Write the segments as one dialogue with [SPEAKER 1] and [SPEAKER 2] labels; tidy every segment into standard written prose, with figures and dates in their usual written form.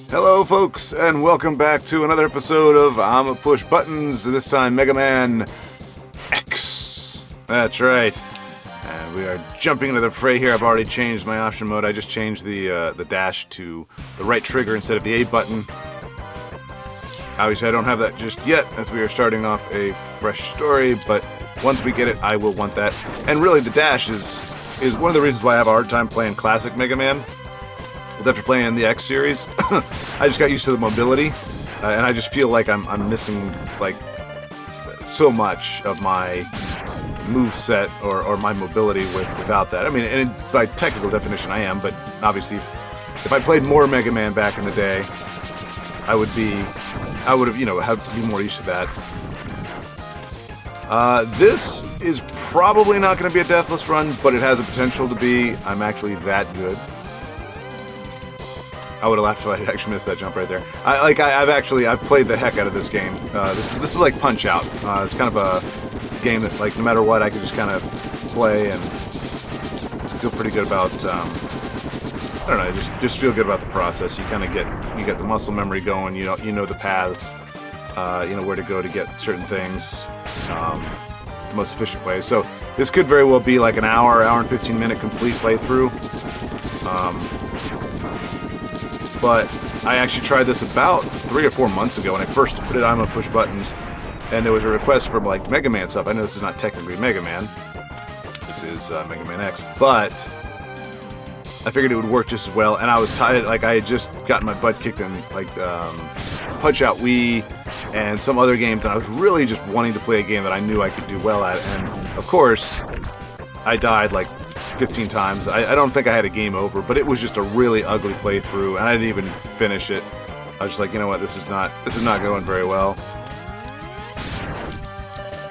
[SPEAKER 1] Hello folks, and welcome back to another episode of I'ma Push Buttons, this time Mega Man X. That's right. And we are jumping into the fray here. I've already changed my option mode. I just changed the dash to the right trigger instead of the A button. Obviously I don't have that just yet, as we are starting off a fresh story, but once we get it, I will want that. And really, the dash is one of the reasons why I have a hard time playing classic Mega Man. After playing the X series, I just got used to the mobility, and I just feel like I'm missing like so much of my moveset or my mobility without that. I mean, and by technical definition, I am, but obviously, if I played more Mega Man back in the day, I would have, be more used to that. This is probably not going to be a deathless run, but it has the potential to be. I'm actually that good. I would have laughed if I actually missed that jump right there. I've played the heck out of this game. This is like Punch-Out. It's kind of a game that, like, no matter what, I could just kind of play and feel pretty good about. I don't know. Just feel good about the process. You kind of get the muscle memory going. You know the paths. Where to go to get certain things. The most efficient way. So this could very well be like an hour and 15-minute complete playthrough. But I actually tried this about 3 or 4 months ago when I first put it on my push buttons, and there was a request for like Mega Man stuff. I know this is not technically Mega Man. This is Mega Man X, but I figured it would work just as well. And I was tired. Like, I had just gotten my butt kicked in like Punch-Out Wii and some other games, and I was really just wanting to play a game that I knew I could do well at. And of course, I died like 15 times. I don't think I had a game over, but it was just a really ugly playthrough, and I didn't even finish it. I was just like, you know what, this is not going very well.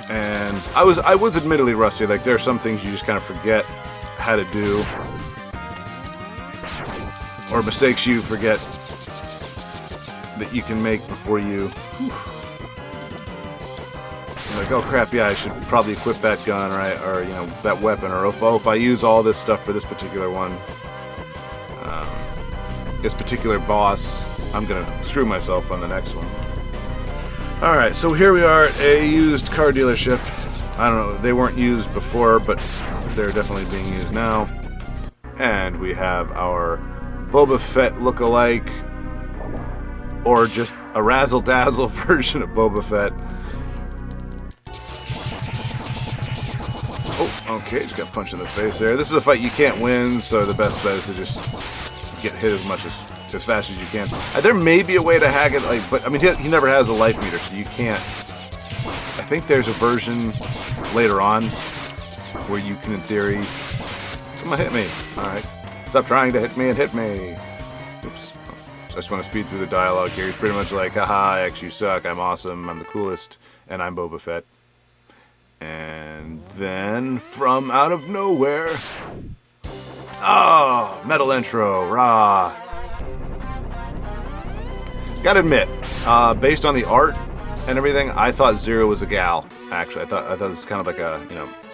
[SPEAKER 1] And I was admittedly rusty. Like, there are some things you just kind of forget how to do, or mistakes you forget that you can make before you. Like, oh crap, yeah, I should probably equip that gun, right, or that weapon, or if I use all this stuff for this particular one, this particular boss, I'm gonna screw myself on the next one. Alright, so here we are at a used car dealership. I don't know, they weren't used before, but they're definitely being used now. And we have our Boba Fett look-alike, or just a razzle-dazzle version of Boba Fett. Oh, okay, just got punched in the face there. This is a fight you can't win, so the best bet is to just get hit as fast as you can. There may be a way to hack it, but I mean, he never has a life meter, so you can't. I think there's a version later on where you can, in theory. Come on, hit me. All right, stop trying to hit me and hit me. Oops. I just want to speed through the dialogue here. He's pretty much like, haha, X, you suck. I'm awesome. I'm the coolest, and I'm Boba Fett. And then, from out of nowhere, metal intro, rah. Gotta admit, based on the art and everything, I thought Zero was a gal. Actually, I thought this was kind of like a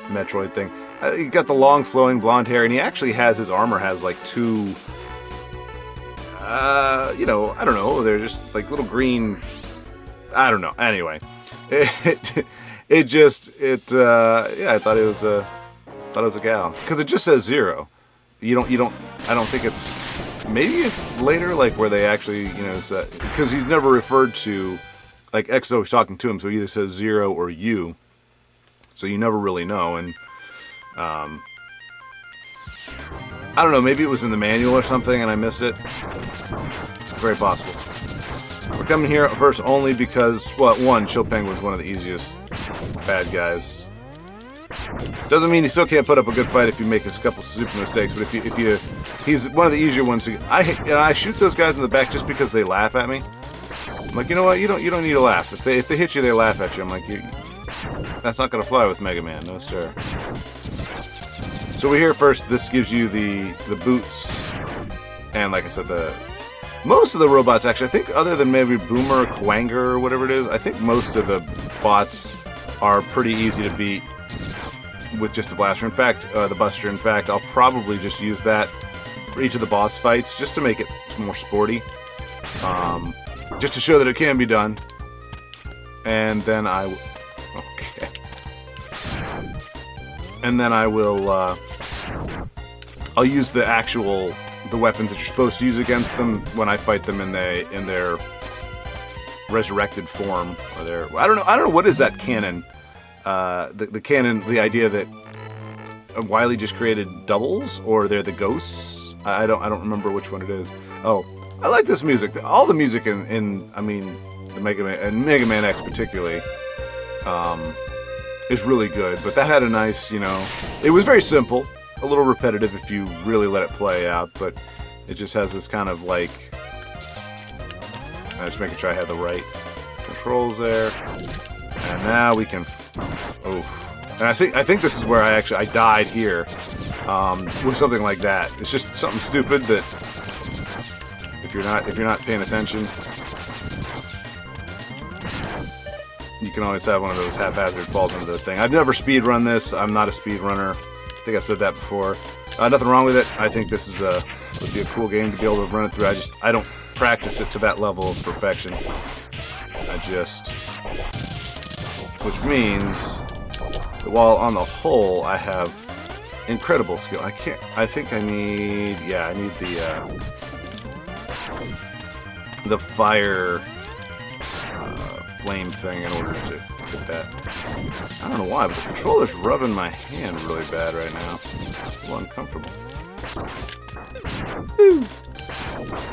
[SPEAKER 1] Metroid thing. He got the long flowing blonde hair, and he actually has his armor has like two. I don't know. They're just like little green. I don't know. Anyway, I thought it was a gal, because it just says Zero. I don't think it's, maybe later, like, where they actually, because he's never referred to, like, X is always talking to him, so he either says Zero or you, so you never really know. And I don't know, maybe it was in the manual or something and I missed it. Very possible. We're coming here first only because, well, one, Chill Penguin's one of the easiest bad guys. Doesn't mean you still can't put up a good fight if you make a couple stupid mistakes, but he's one of the easier ones. I shoot those guys in the back just because they laugh at me. I'm like, you know what? You don't need to laugh. If they hit you, they laugh at you. I'm like, that's not gonna fly with Mega Man, no sir. So we're here first. This gives you the boots, and like I said, most of the robots, actually, I think other than maybe Boomer or Kwanger or whatever it is, I think most of the bots are pretty easy to beat with just a blaster. In fact, the Buster, in fact, I'll probably just use that for each of the boss fights, just to make it more sporty. just to show that it can be done. And then okay. And then I will, I'll use the weapons that you're supposed to use against them when I fight them in their resurrected form, or their, I don't know what is that canon. The canon, the idea that Wily just created doubles, or they're the ghosts. I don't remember which one it is. Oh, I like this music. All the music in I mean, the Mega Man and Mega Man X particularly, is really good. But that had a nice, you know, it was very simple, a little repetitive if you really let it play out, but it just has this kind of like, just making sure I have the right controls there. And now we can, oof. And I think this is where I died here, with something like that. It's just something stupid that if you're not paying attention, you can always have one of those haphazard falls into the thing. I've never speed run this. I'm not a speed runner. I think I've said that before. Nothing wrong with it. I think this is would be a cool game to be able to run it through. I don't practice it to that level of perfection. Which means that while on the whole I have incredible skill. I need the fire flame thing in order to get that. I don't know why, but the controller's rubbing my hand really bad right now. It's a little uncomfortable. Woo.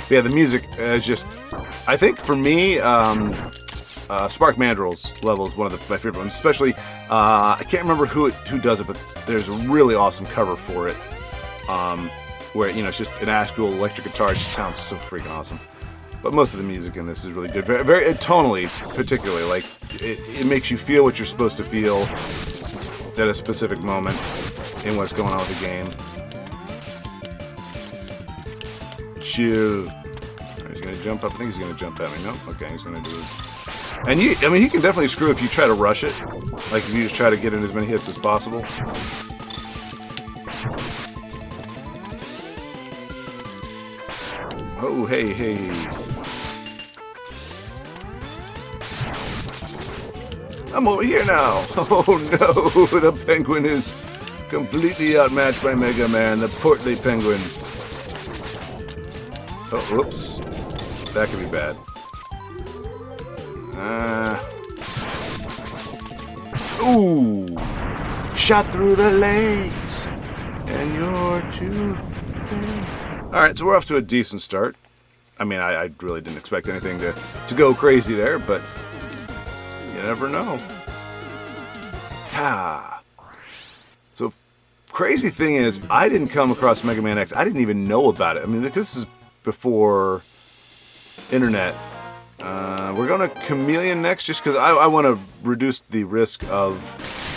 [SPEAKER 1] Yeah, the music is just, I think for me, Spark Mandrill's level is one of my favorite ones. Especially, I can't remember who does it, but there's a really awesome cover for it, where, you know, it's just an actual electric guitar. It just sounds so freaking awesome. But most of the music in this is really good. Very, very tonally, particularly. Like, it makes you feel what you're supposed to feel at a specific moment in what's going on with the game. Chill. He's gonna jump up. I think he's gonna jump at me. No? Okay, he's gonna do it. And he can definitely screw if you try to rush it. Like, if you just try to get in as many hits as possible. Oh, hey. I'm over here now. Oh no, the penguin is completely outmatched by Mega Man, the portly penguin. Oh, whoops. That could be bad. Ooh! Shot through the legs, and you're too late. Alright, so we're off to a decent start. I mean, I really didn't expect anything to go crazy there, but you never know. So, crazy thing is, I didn't come across Mega Man X. I didn't even know about it. I mean, this is before internet. We're going to Chameleon next, just because I want to reduce the risk of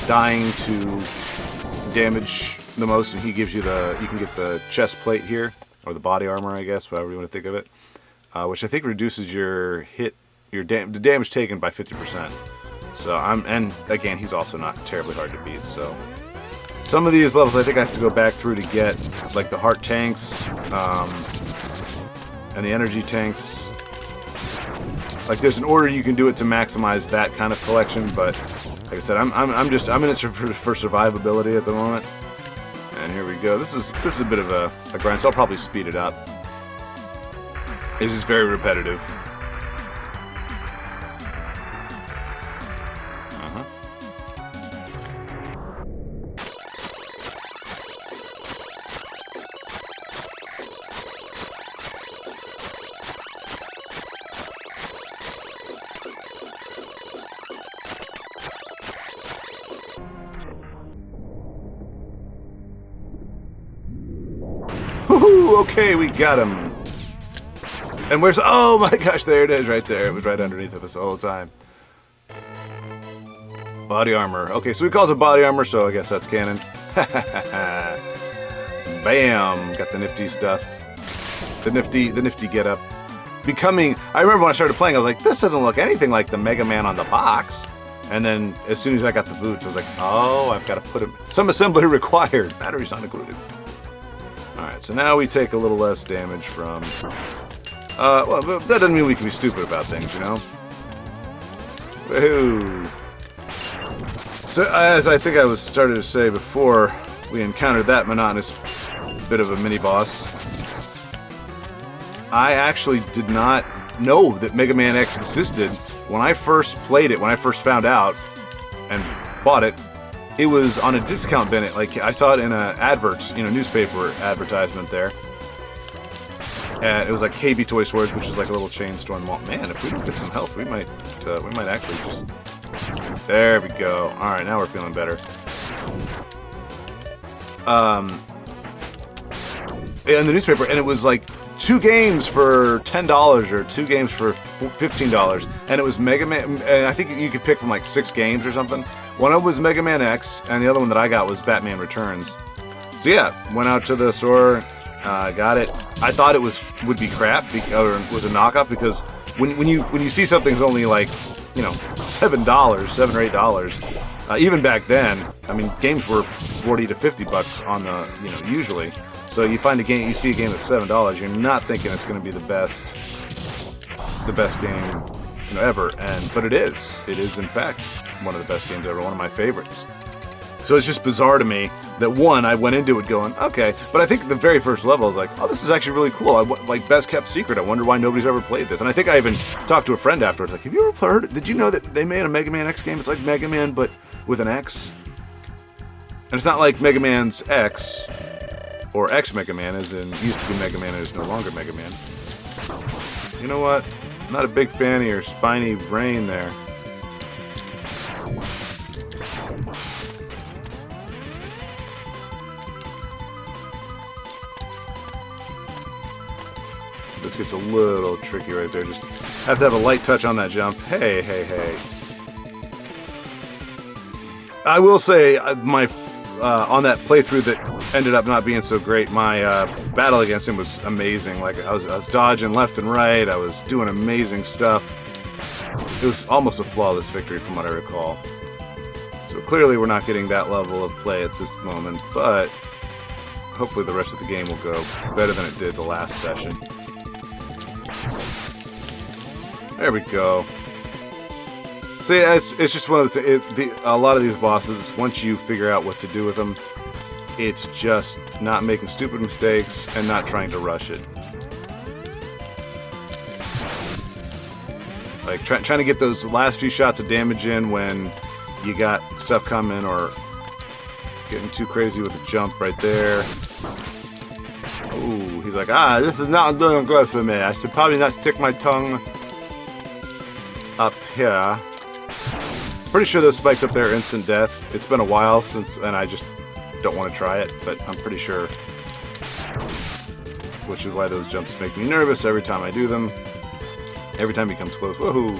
[SPEAKER 1] dying to damage the most, and he gives you you can get the chest plate here, or the body armor, I guess, whatever you want to think of it, which I think reduces your the damage taken by 50%. So and again, he's also not terribly hard to beat. So some of these levels I think I have to go back through to get, like, the heart tanks, and the energy tanks. Like, there's an order you can do it to maximize that kind of collection, but like I said, I'm in it for survivability at the moment. And here we go. This is a bit of a grind, so I'll probably speed it up. It's just very repetitive. Woohoo! Okay, we got him. And where's... Oh my gosh, there it is right there. It was right underneath of us the whole time. Body armor. Okay, so he calls it body armor, so I guess that's canon. Bam! Got the nifty stuff. The nifty get-up. I remember when I started playing, I was like, this doesn't look anything like the Mega Man on the box. And then, as soon as I got the boots, I was like, oh, I've got to put them... Some assembly required. Batteries not included. Alright, so now we take a little less damage from Well, but that doesn't mean we can be stupid about things, you know? Woohoo! So, as I think I was starting to say before we encountered that monotonous bit of a mini-boss, I actually did not know that Mega Man X existed. When I first played it, when I first found out and bought it, it was on a discount bin. Like, I saw it in a advert, you know, newspaper advertisement there. And it was like KB Toy Stores, which is like a little chain store in the mall. Man, if we don't get some health, we might actually just... There we go. Alright, now we're feeling better. In the newspaper, and it was like 2 games for $10 or 2 games for $15. And it was Mega Man, and I think you could pick from like 6 games or something. One of them was Mega Man X, and the other one that I got was Batman Returns. So yeah, went out to the store, got it. I thought it would be crap, or was a knockoff, because when you see something's only like, you know, $7 or $8, even back then, I mean, games were $40 to $50 on the, you know, usually. So you find a game, you see a game that's $7, you're not thinking it's going to be the best game, you know, ever. But it is in fact one of the best games ever, one of my favorites. So it's just bizarre to me that, one, I went into it going, okay, but I think the very first level is like, oh, this is actually really cool. Like, best kept secret. I wonder why nobody's ever played this. And I think I even talked to a friend afterwards, like, have you ever heard, did you know that they made a Mega Man X game? It's like Mega Man, but with an X. And it's not like Mega Man's X, or X Mega Man, as in, used to be Mega Man and is no longer Mega Man. You know what? I'm not a big fan of your spiny brain there. This gets a little tricky right there. Just have to have a light touch on that jump. Hey, hey, hey. I will say, my on that playthrough that ended up not being so great, my battle against him was amazing. Like, I was dodging left and right. I was doing amazing stuff. It was almost a flawless victory from what I recall. So clearly we're not getting that level of play at this moment, but hopefully the rest of the game will go better than it did the last session. There we go. So yeah, it's just one of a lot of these bosses, once you figure out what to do with them, it's just not making stupid mistakes and not trying to rush it. Like trying to get those last few shots of damage in when you got stuff coming, or getting too crazy with the jump right there. Ooh, he's like, this is not doing good for me. I should probably not stick my tongue up here. Pretty sure those spikes up there are instant death. It's been a while since, and I just don't want to try it, but I'm pretty sure. Which is why those jumps make me nervous every time I do them. Every time he comes close. Woohoo!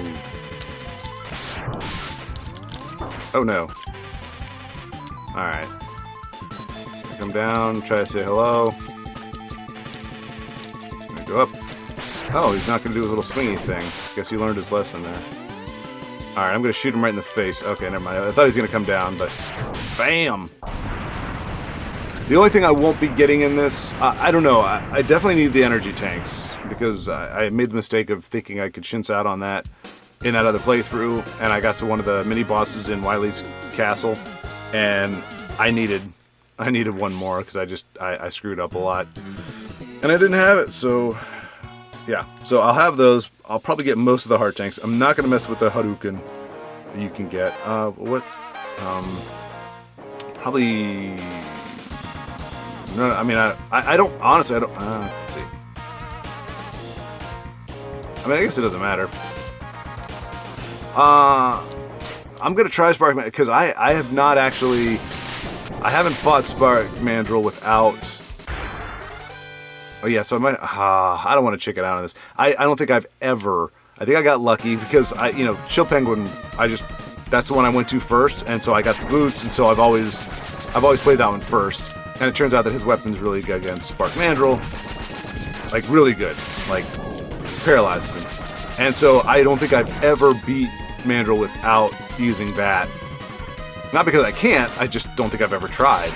[SPEAKER 1] Oh no. Alright. Come down, try to say hello. He's gonna go up. Oh, he's not gonna do his little swingy thing. Guess he learned his lesson there. Alright, I'm gonna shoot him right in the face. Okay, never mind. I thought he was gonna come down, but... Bam! The only thing I won't be getting in this... I don't know. I definitely need the energy tanks, because I made the mistake of thinking I could chintz out on that in that other playthrough, and I got to one of the mini-bosses in Wily's castle, and I needed one more, because I screwed up a lot. And I didn't have it, so... Yeah, so I'll have those. I'll probably get most of the heart tanks. I'm not going to mess with the Hadouken that you can get. What? Probably... No, I mean, I don't... Honestly, I don't... let's see. I mean, I guess it doesn't matter. I'm going to try Spark Mandrill, because I have not actually... I haven't fought Spark Mandrill without... Oh yeah, so I might... I don't want to check it out on this. I don't think I've ever... I think I got lucky because Chill Penguin, that's the one I went to first, and so I got the boots, and so I've always played that one first. And it turns out that his weapon's really good against Spark Mandrill. Like, really good. Like, paralyzes him. And so I don't think I've ever beat Mandrill without using that. Not because I can't, I just don't think I've ever tried.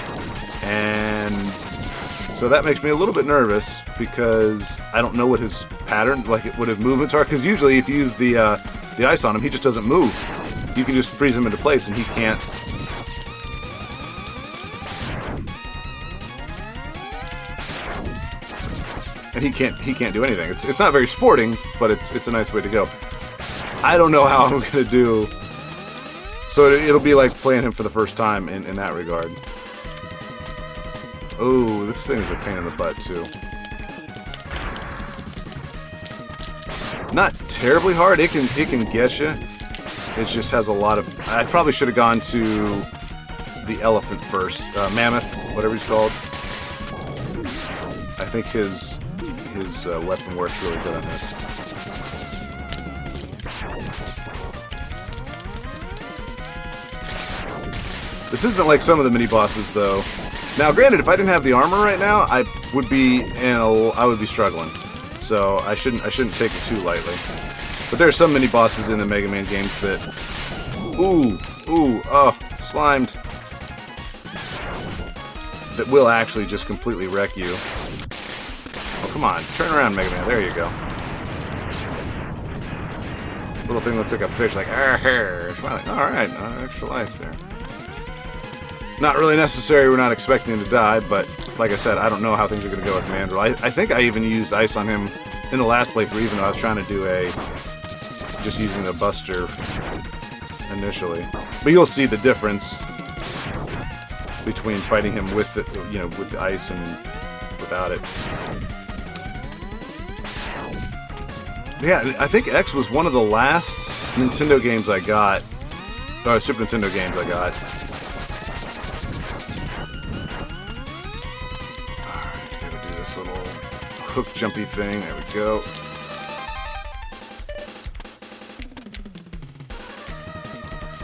[SPEAKER 1] And So that makes me a little bit nervous because I don't know what his pattern, like what his movements are. Because usually, if you use the ice on him, he just doesn't move. You can just freeze him into place, and he can't. And he can't do anything. It's not very sporting, but it's a nice way to go. I don't know how I'm gonna do. So it'll be like playing him for the first time in that regard. Oh, this thing is a pain in the butt, too. Not terribly hard. It can get you. It just has a lot of... I probably should have gone to the elephant first. Mammoth, whatever he's called. I think his weapon works really good on this. This isn't like some of the mini-bosses, though. Now, granted, if I didn't have the armor right now, I would be struggling. So I shouldn't take it too lightly. But there are some mini bosses in the Mega Man games that, slimed, that will actually just completely wreck you. Oh, come on, turn around, Mega Man. There you go. Little thing looks like a fish, like smiling. All right, extra life there. Not really necessary, we're not expecting him to die, but like I said, I don't know how things are going to go with Mandrill. I think I even used ice on him in the last playthrough, even though I was trying to do just using the Buster initially. But you'll see the difference between fighting him with the, with the ice and without it. Yeah, I think X was one of the last Nintendo games I got, or Super Nintendo games I got. Little hook jumpy thing. There we go.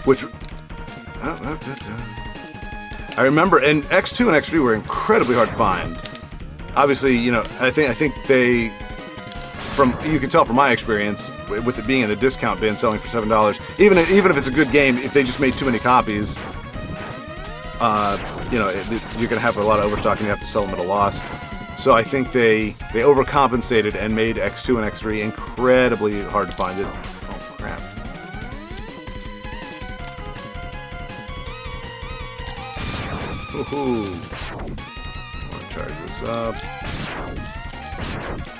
[SPEAKER 1] Which I remember, and X2 and X3 were incredibly hard to find. Obviously, I think they, you can tell from my experience with it being in the discount bin selling for $7, even if it's a good game, if they just made too many copies, you're gonna have a lot of overstock and you have to sell them at a loss. So I think they overcompensated and made X2 and X3 incredibly hard to find it. Oh, crap. Woohoo. I'm gonna charge this up.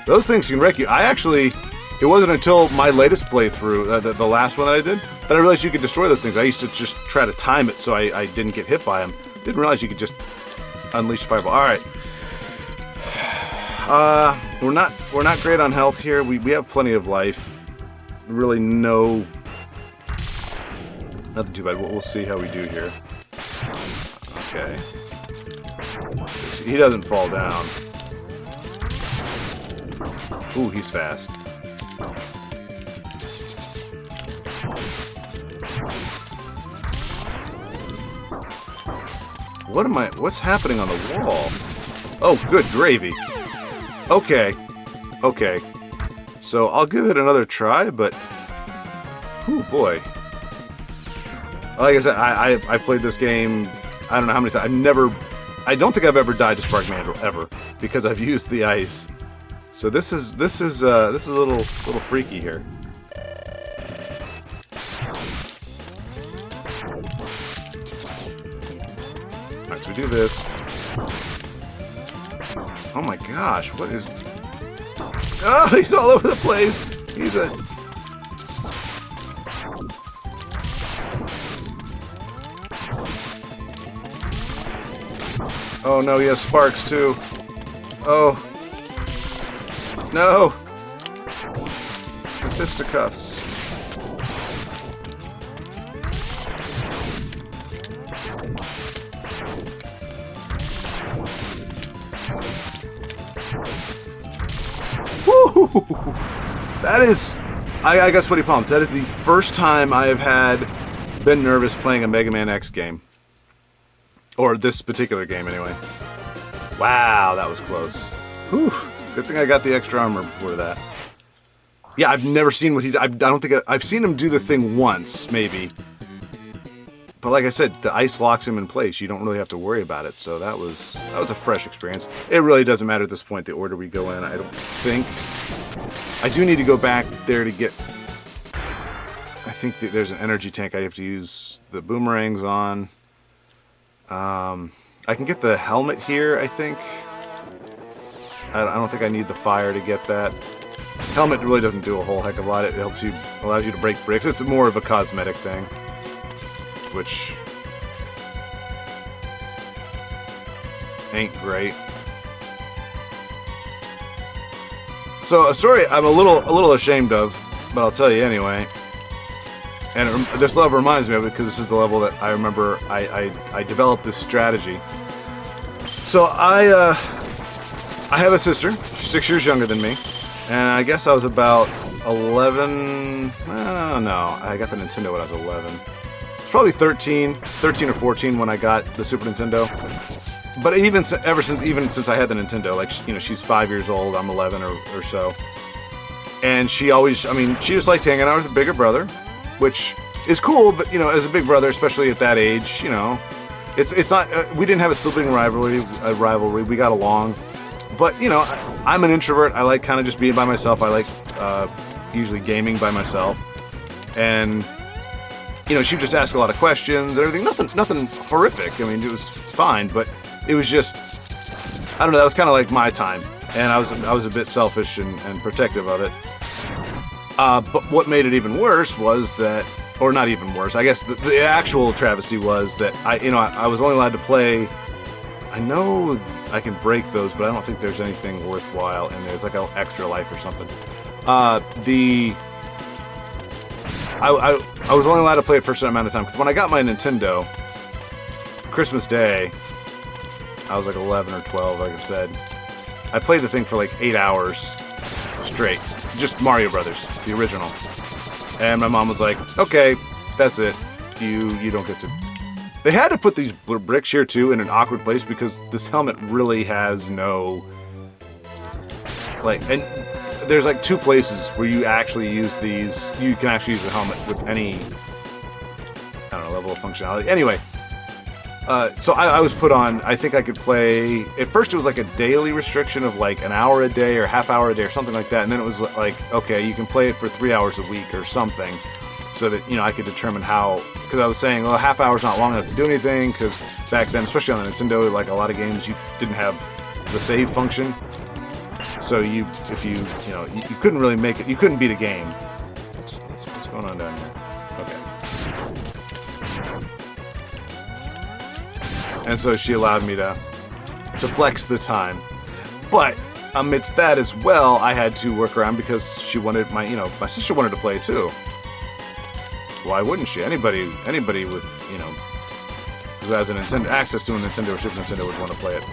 [SPEAKER 1] Those things can wreck you. It wasn't until my latest playthrough, the last one that I did, that I realized you could destroy those things. I used to just try to time it so I didn't get hit by them. Didn't realize you could just unleash fireball. Alright. We're not great on health here. We have plenty of life. Really nothing too bad. We'll see how we do here. Okay. He doesn't fall down. Ooh, he's fast. What's happening on the wall? Oh, good gravy. Okay. So I'll give it another try, but... oh boy. Like I said, I've played this game, I don't know how many times. I don't think I've ever died to Spark Mandrill, ever, because I've used the ice. So this is a little freaky here. Alright, so we do this. Oh my gosh, what is... oh, he's all over the place! He's a... oh no, he has sparks too. Oh. No! The fisticuffs. Woo! That is... I got sweaty palms. That is the first time I have been nervous playing a Mega Man X game. Or this particular game, anyway. Wow, that was close. Whew. Good thing I got the extra armor before that. Yeah, I've never seen what he did. I don't think I've seen him do the thing once, maybe. But like I said, the ice locks him in place. You don't really have to worry about it. So that was a fresh experience. It really doesn't matter at this point the order we go in. I don't think. I do need to go back there to get. I think that there's an energy tank I have to use the boomerangs on. I can get the helmet here, I think. I don't think I need the fire to get that. Helmet really doesn't do a whole heck of a lot. It helps you, allows you to break bricks. It's more of a cosmetic thing, which ain't great. So a story I'm a little ashamed of, but I'll tell you anyway. And this level reminds me of it because this is the level that I remember I developed this strategy. So I have a sister. She's 6 years younger than me. And I guess I was about 11... no, I got the Nintendo when I was 11. It's probably 13 or 14 when I got the Super Nintendo. But even since I had the Nintendo, like, you know, she's 5 years old, I'm 11 or so. And she always, I mean, she just liked hanging out with a bigger brother, which is cool, but, you know, as a big brother, especially at that age, you know, it's not, we didn't have a sibling rivalry, we got along. But, you know, I'm an introvert. I like kind of just being by myself. I like usually gaming by myself. And, you know, she'd just ask a lot of questions and everything. Nothing horrific. I mean, it was fine, but it was just, I don't know, that was kind of like my time. And I was a bit selfish and protective of it. But what made it even worse was that, or not even worse, I guess the actual travesty was that I was only allowed to play, I know I can break those, but I don't think there's anything worthwhile in there. It's like an extra life or something. I was only allowed to play it for a certain amount of time, because when I got my Nintendo, Christmas Day, I was like 11 or 12, like I said. I played the thing for like 8 hours straight. Just Mario Brothers, the original. And my mom was like, okay, that's it. You don't get to... They had to put these bricks here, too, in an awkward place, because this helmet really has no... Like, and there's like 2 places where you actually use these... You can actually use the helmet with any... I don't know, level of functionality. Anyway, so I was put on... I think I could play... At first it was like a daily restriction of like an hour a day or half hour a day or something like that. And then it was like, okay, you can play it for 3 hours a week or something. So that, you know, I could determine how, because I was saying, well, a half hour's not long enough to do anything, because back then, especially on the Nintendo, like a lot of games, you didn't have the save function. So you couldn't really make it, you couldn't beat a game. What's going on down here? Okay. And so she allowed me to flex the time. But amidst that as well, I had to work around because she wanted my sister wanted to play too. Why wouldn't she? Anybody with, you know, who has access to a Nintendo or Super Nintendo would want to play it.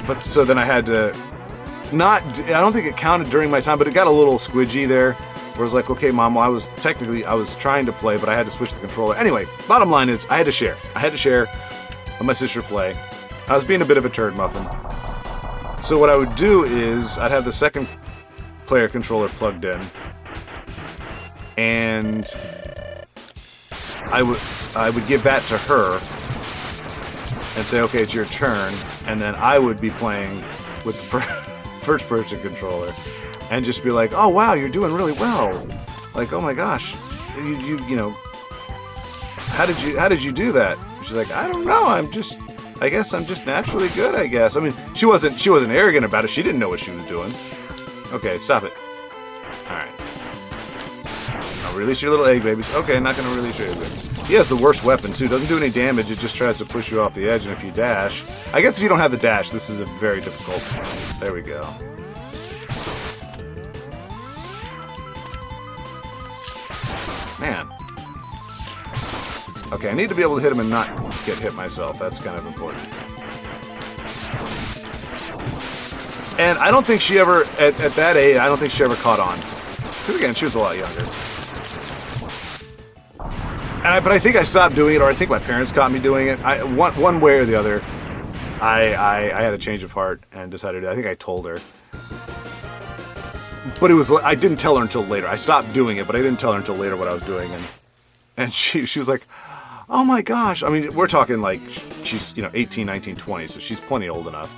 [SPEAKER 1] But so then I had to I don't think it counted during my time, but it got a little squidgy there. Where it was like, okay, Mom, well, I was trying to play, but I had to switch the controller. Anyway, bottom line is, I had to share. Let my sister play. I was being a bit of a turd muffin. So what I would do is, I'd have the second player controller plugged in, and I would give that to her and say, okay, it's your turn, and then I would be playing with the first person controller and just be like, oh wow, you're doing really well, like, oh my gosh, you know, how did you do that? She's like, I don't know, I guess I'm just naturally good, I guess. I mean, she wasn't arrogant about it. She didn't know what she was doing. Okay, stop it. Alright. Now release your little egg babies. Okay, not gonna release your egg babies. He has the worst weapon too. Doesn't do any damage, it just tries to push you off the edge, and if you dash... I guess if you don't have the dash, this is a very difficult... There we go. Man. Okay, I need to be able to hit him and not get hit myself. That's kind of important. And I don't think she ever, at that age, I don't think she ever caught on. Because again, she was a lot younger. But I think I stopped doing it, or I think my parents caught me doing it. One way or the other, I had a change of heart and decided, I think I told her. But I didn't tell her until later. I stopped doing it, but I didn't tell her until later what I was doing. And she was like, oh my gosh. I mean, we're talking like she's, 18, 19, 20, so she's plenty old enough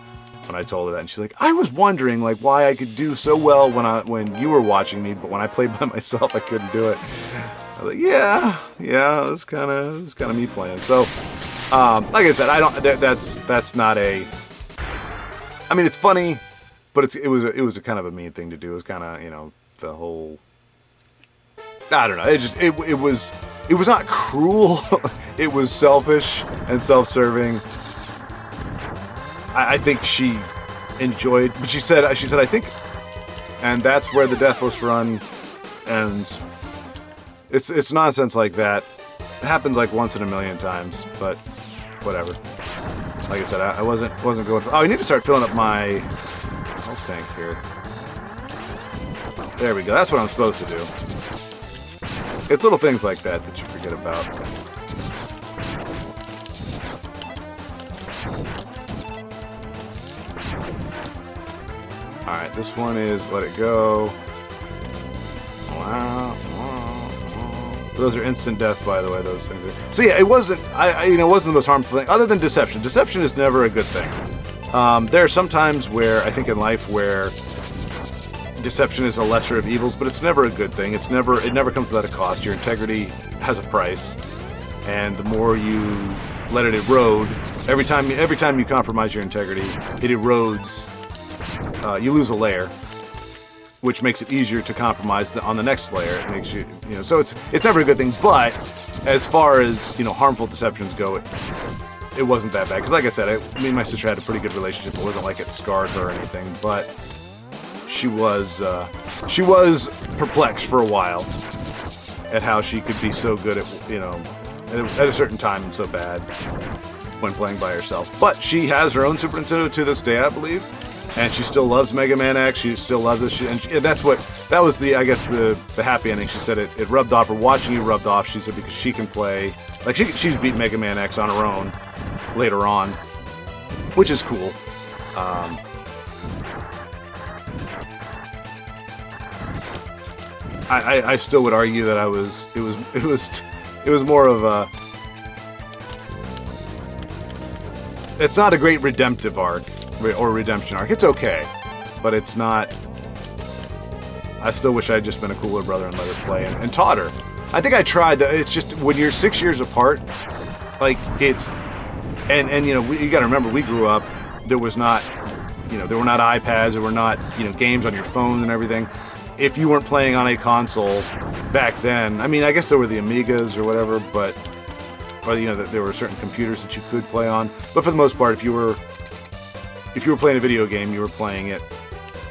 [SPEAKER 1] when I told her that. And she's like, I was wondering like why I could do so well when you were watching me, but when I played by myself, I couldn't do it. I was like, yeah, it's kind of me playing. So, like I said, that's not a, I mean, it's funny, but it was a kind of a mean thing to do. It was kind of, the whole, I don't know. It was not cruel. It was selfish and self-serving. I think she enjoyed, but she said, I think, and that's where the Deathless run ends. It's nonsense like that. It happens like once in a million times, but whatever. Like I said, I wasn't going for, oh, I need to start filling up my health tank here. There we go. That's what I'm supposed to do. It's little things like that you forget about. Alright, this one is Let It Go. Wow. Those are instant death, by the way, those things. So yeah, it wasn't, it wasn't the most harmful thing, other than deception. Deception is never a good thing. There are some times where, I think in life, where deception is a lesser of evils, but it's never a good thing. It never comes without a cost. Your integrity has a price, and the more you let it erode, every time you compromise your integrity, it erodes. You lose a layer, which makes it easier to compromise on the next layer. It makes you, so it's never a good thing. But as far as harmful deceptions go, it wasn't that bad. Because like I said, me and my sister had a pretty good relationship. It wasn't like it scarred her or anything, but she was perplexed for a while at how she could be so good at at a certain time and so bad when playing by herself. But she has her own Super Nintendo to this day, I believe, and she still loves Mega Man X. She still loves it, and that was the happy ending. She said it rubbed off, or watching you rubbed off. She said because she can play, like she's beat Mega Man X on her own later on, which is cool. I still would argue that it was more of a, it's not a great redemptive arc or redemption arc. It's okay, but it's not. I still wish I had just been a cooler brother and let her play and taught her. I think I tried that. It's just when you're 6 years apart, like it's, and you got to remember, we grew up. There was not, there were not iPads, there were not games on your phone and everything. If you weren't playing on a console back then, I mean, I guess there were the Amigas or whatever, but there were certain computers that you could play on. But for the most part, if you were playing a video game, you were playing it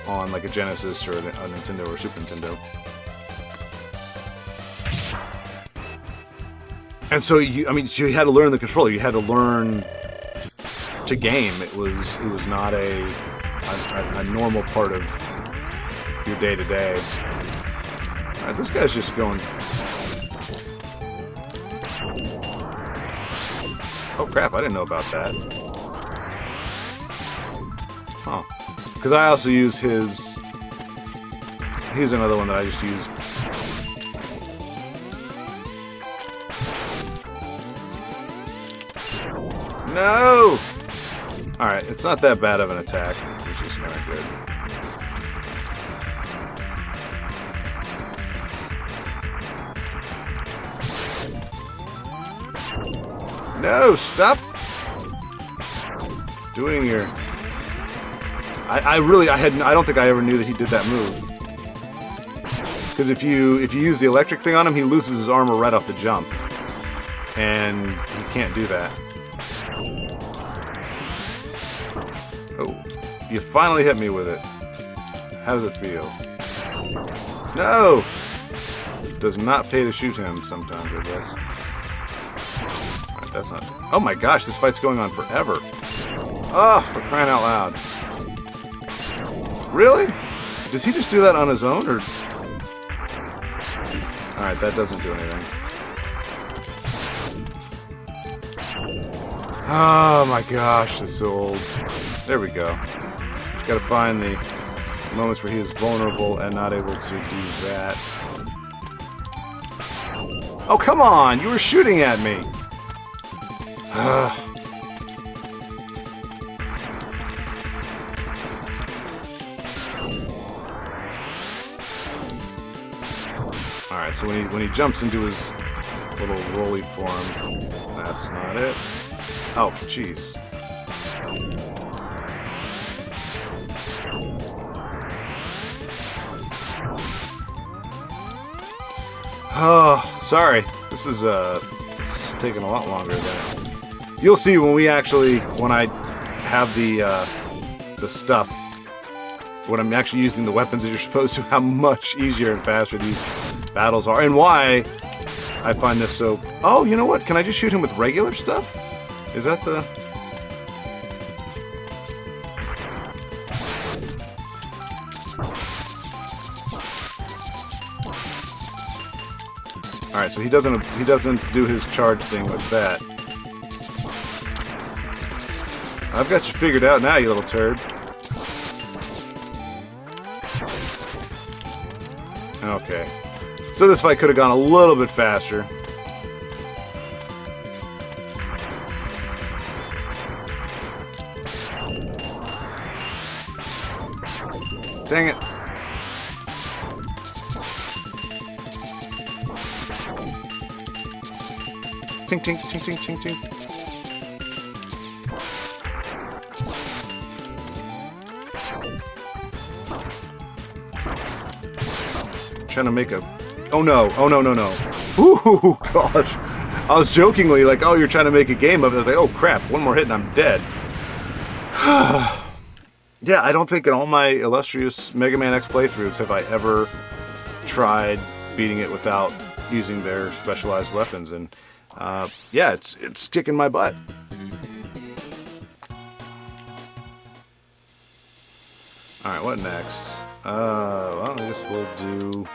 [SPEAKER 1] on like a Genesis or a Nintendo or Super Nintendo. And so you had to learn the controller. You had to learn to game. It was not a normal part of your day-to-day. Alright, this guy's just going. Oh crap, I didn't know about that. Huh. Because I also use his. Here's another one that I just used. No! Alright, it's not that bad of an attack, which is kind of good. No, stop doing your. I don't think I ever knew that he did that move. Because if you use the electric thing on him, he loses his armor right off the jump, and he can't do that. Oh, you finally hit me with it. How does it feel? No, it does not pay to shoot him sometimes, I guess. That's not. Oh my gosh, this fight's going on forever. Oh, for crying out loud. Really? Does he just do that on his own, or? Alright, that doesn't do anything. Oh my gosh, that's so old. There we go. Just gotta find the moments where he is vulnerable and not able to do that. Oh, come on! You were shooting at me! Alright, so when he jumps into his little rolly form, that's not it. Oh, jeez. Oh, sorry. This is taking a lot longer than you'll see when I have the stuff, when I'm actually using the weapons that you're supposed to, how much easier and faster these battles are, and why I find this so... Oh, you know what? Can I just shoot him with regular stuff? Is that the... Alright, so he doesn't do his charge thing with that. I've got you figured out now, you little turd. Okay. So this fight could have gone a little bit faster. Dang it. Tink, tink, tink, tink, tink, tink. Trying to make a... Oh no, oh no, no, no. Ooh, gosh. I was jokingly like, oh, you're trying to make a game of it. I was like, oh crap, one more hit and I'm dead. Yeah, I don't think in all my illustrious Mega Man X playthroughs have I ever tried beating it without using their specialized weapons, and yeah, it's kicking my butt. Alright, what next? Well, I guess we'll do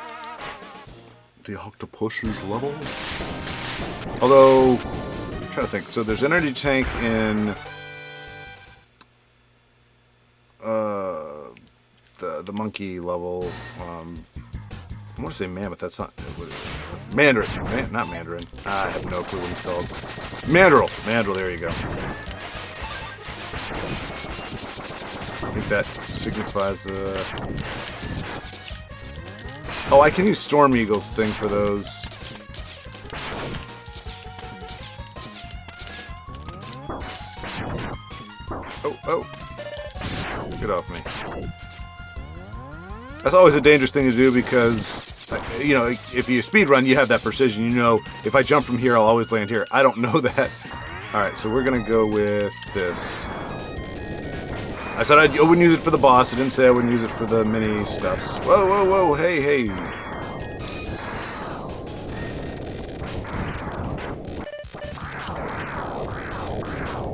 [SPEAKER 1] the Octopus's level. Although, I'm trying to think. So there's energy tank in the monkey level. I want to say mammoth. That's not Mandarin. Not Mandarin. I have no clue what it's called. Mandrill. Mandrill. There you go. I think that signifies oh, I can use Storm Eagle's thing for those. Oh, oh. Get off me. That's always a dangerous thing to do because, you know, if you speedrun, you have that precision. You know, if I jump from here, I'll always land here. I don't know that. Alright, so we're going to go with this. I said I wouldn't use it for the boss. I didn't say I wouldn't use it for the mini stuffs. Whoa, whoa, whoa, hey, hey.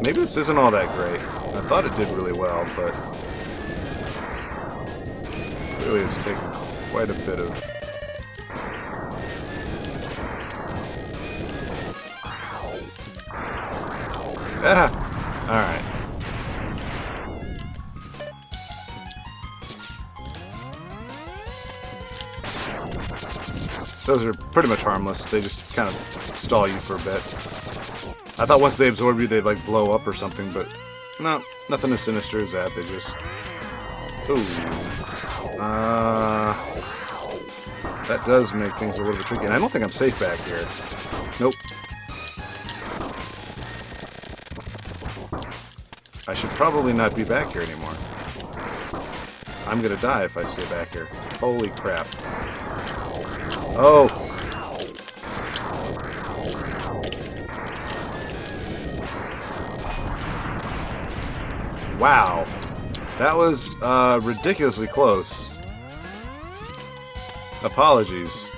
[SPEAKER 1] Maybe this isn't all that great. I thought it did really well, but really it's taken quite a bit of... Ah! Alright. Those are pretty much harmless. They just kind of stall you for a bit. I thought once they absorb you, they'd like blow up or something, but no, nothing as sinister as that. They just... Ooh. That does make things a little bit tricky. And I don't think I'm safe back here. Nope. I should probably not be back here anymore. I'm gonna die if I stay back here. Holy crap. Oh! Wow. That was ridiculously close. Apologies.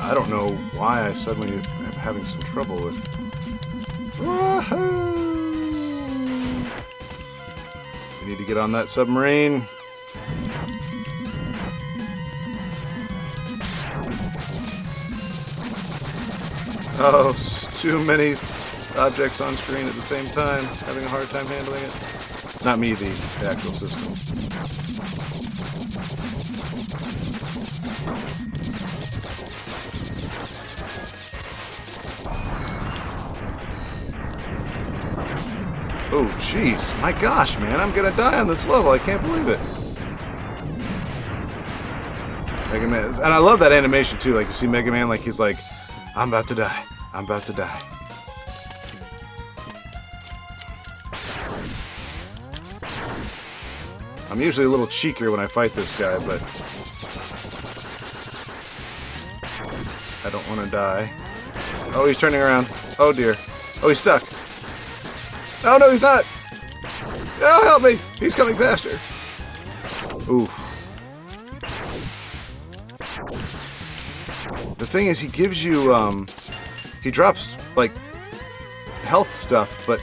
[SPEAKER 1] I don't know why I suddenly am having some trouble with... Woohoo! We need to get on that submarine. Oh, too many objects on screen at the same time. Having a hard time handling it. Not me, the actual system. Oh, jeez. My gosh, man. I'm gonna die on this level. I can't believe it. Mega Man. And I love that animation, too. Like, you see Mega Man, like, he's like, I'm about to die. I'm about to die. I'm usually a little cheekier when I fight this guy, but I don't want to die. Oh, he's turning around. Oh, dear. Oh, he's stuck. Oh, no, he's not. Oh, help me. He's coming faster. Oof. The thing is, he gives you, he drops, like, health stuff, but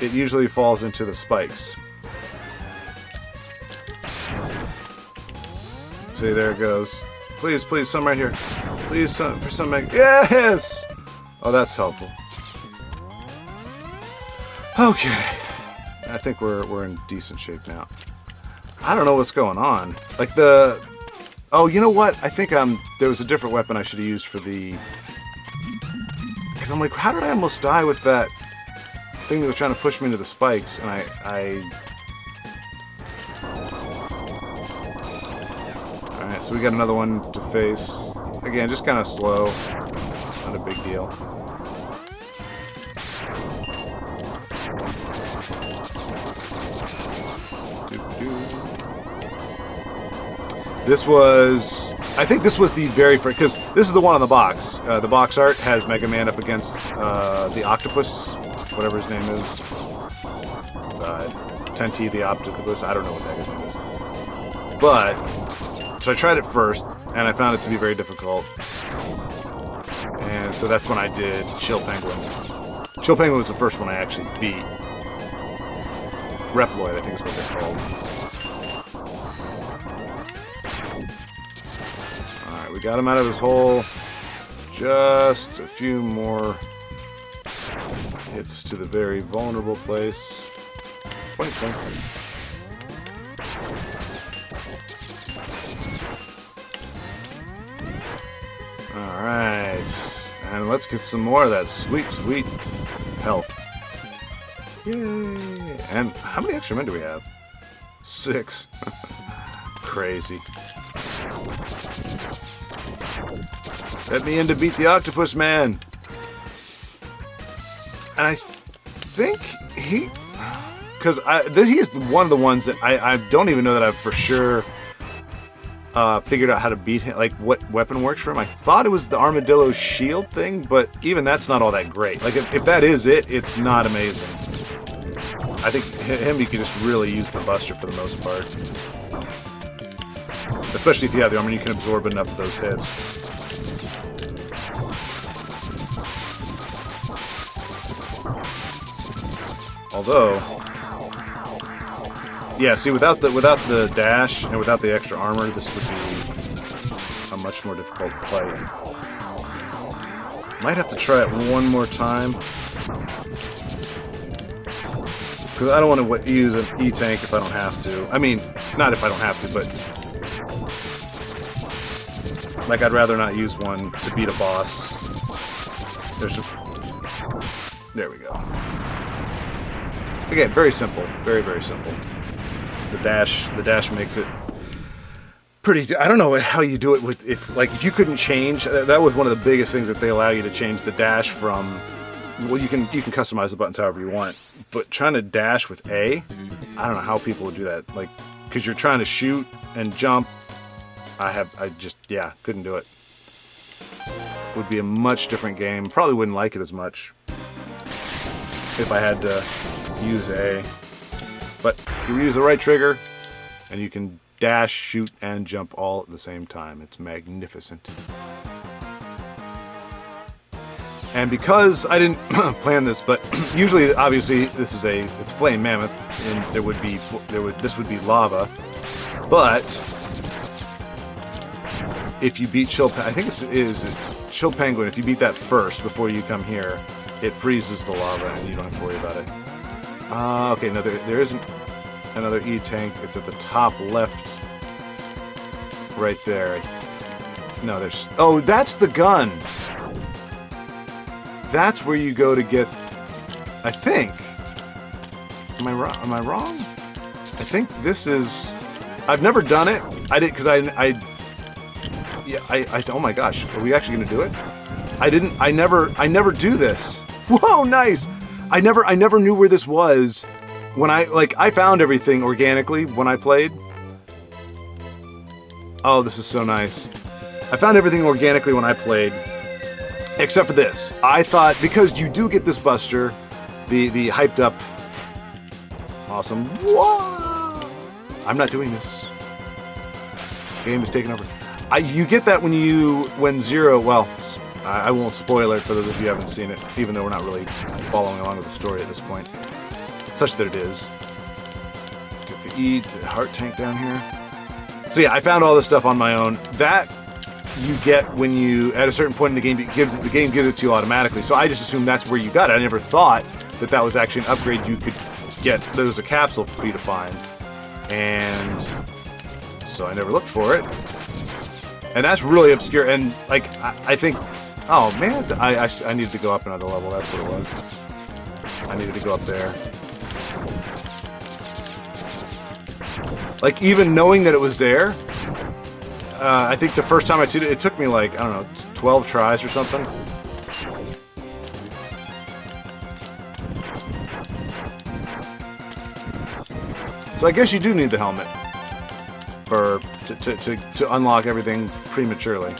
[SPEAKER 1] it usually falls into the spikes. See, there it goes. Please, please, some right here. Please, some, for some Mega. Yes! Oh, that's helpful. Okay. I think we're in decent shape now. I don't know what's going on. Like the... Oh, you know what? I think there was a different weapon I should have used for the... Because I'm like, how did I almost die with that thing that was trying to push me into the spikes? And Alright, so we got another one to face. Again, just kind of slow. Not a big deal. This was... I think this was the very first... Because this is the one on the box. The box art has Mega Man up against the octopus. Whatever his name is. Tenty the octopus. I don't know what that guy's name is. But... So I tried it first, and I found it to be very difficult. And so that's when I did Chill Penguin. Chill Penguin was the first one I actually beat. Reploid, I think is what they're called. Alright, we got him out of his hole. Just a few more hits to the very vulnerable place. Point, point. Alright. And let's get some more of that sweet, sweet health. Yay! And how many extra men do we have? 6. Crazy. Let me in to beat the octopus man. And I think he... Because he's one of the ones that I don't even know that I've for sure figured out how to beat him, like what weapon works for him. I thought it was the armadillo shield thing, but even that's not all that great. Like if that is it, it's not amazing. I think him you can just really use the buster for the most part. Especially if you have the armor, you can absorb enough of those hits. Although, yeah, see, without the dash and without the extra armor, this would be a much more difficult fight. Might have to try it one more time. Because I don't want to use an E-tank if I don't have to. I mean, not if I don't have to, but... Like, I'd rather not use one to beat a boss. There we go. Again, very simple. Very, very simple. The dash makes it pretty... I don't know how you do it with... If you couldn't change... That was one of the biggest things that they allow you to change the dash from... Well, you can customize the buttons however you want. But trying to dash with A, I don't know how people would do that. Like, because you're trying to shoot and jump. I just, yeah, couldn't do it. Would be a much different game. Probably wouldn't like it as much if I had to use A. But you use the right trigger, and you can dash, shoot, and jump all at the same time. It's magnificent. And because I didn't plan this, but usually, obviously, it's Flame Mammoth, and this would be lava. But if you beat I think it is Chill Penguin. If you beat that first before you come here, it freezes the lava, and you don't have to worry about it. Okay, no, there isn't another E-tank. It's at the top left, right there. No, there's... Oh, that's the gun! That's where you go to get I think. Am I wrong? Am I wrong? I think this is. I've never done it. I did because I. Oh my gosh, are we actually gonna do it? I never do this. Whoa, nice. I never knew where this was when I found everything organically when I played. Oh, this is so nice. I found everything organically when I played, except for this. I thought, because you do get this buster, the hyped up, awesome. Whoa! I'm not doing this. Game is taking over. You get that when Zero, well, I won't spoil it for those of you who haven't seen it, even though we're not really following along with the story at this point. Such that it is. Get the E to heart tank down here. So yeah, I found all this stuff on my own. That you get when you, at a certain point in the game, the game gives it to you automatically. So I just assumed that's where you got it. I never thought that that was actually an upgrade you could get. There was a capsule for you to find. And so I never looked for it. And that's really obscure. And like, I think, oh man, I needed to go up another level. That's what it was. I needed to go up there. Like, even knowing that it was there, I think the first time I did it, it took me like, I don't know, 12 tries or something. So I guess you do need the helmet to unlock everything prematurely.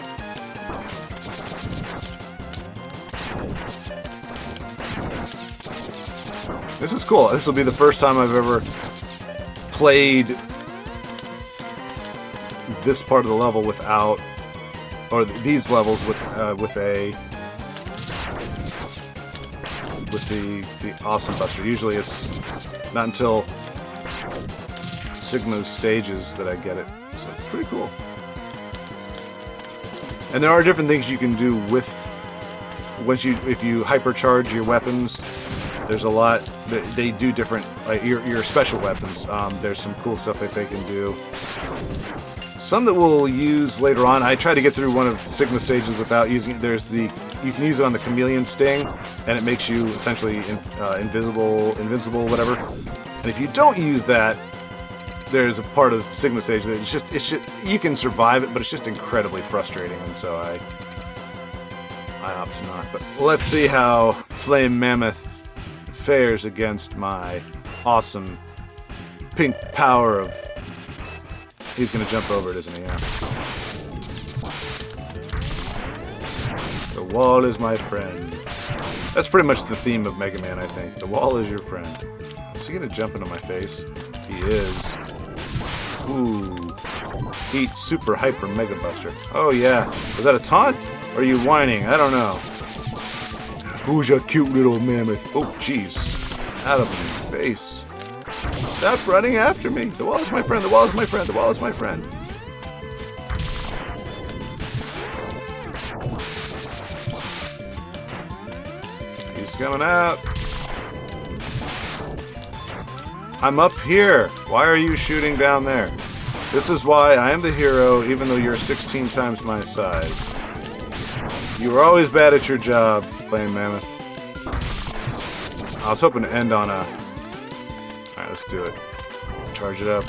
[SPEAKER 1] This is cool. This will be the first time I've ever played this part of the level without, or these levels with the awesome buster. Usually it's not until Sigma's stages that I get it, so it's pretty cool. And there are different things you can do with if you hypercharge your weapons. There's a lot they do different, like your special weapons. There's some cool stuff that they can do. Some that we'll use later on. I tried to get through one of Sigma's stages without using it. You can use it on the Chameleon Sting, and it makes you essentially invincible, whatever. And if you don't use that, there's a part of Sigma stage that it's just you can survive it, but it's just incredibly frustrating, and so I opt to not. But let's see how Flame Mammoth fares against my awesome pink power of. He's gonna jump over it, isn't he? Yeah. The wall is my friend. That's pretty much the theme of Mega Man, I think. The wall is your friend. Is he gonna jump into my face? He is. Ooh. Eat Super Hyper Mega Buster. Oh yeah. Was that a taunt? Or are you whining? I don't know. Who's your cute little mammoth? Oh jeez. Out of my face. Stop running after me. The wall is my friend. The wall is my friend. The wall is my friend. He's coming out. I'm up here. Why are you shooting down there? This is why I am the hero, even though you're 16 times my size. You were always bad at your job, Flame Mammoth. I was hoping to end on a... Alright, let's do it. Charge it up.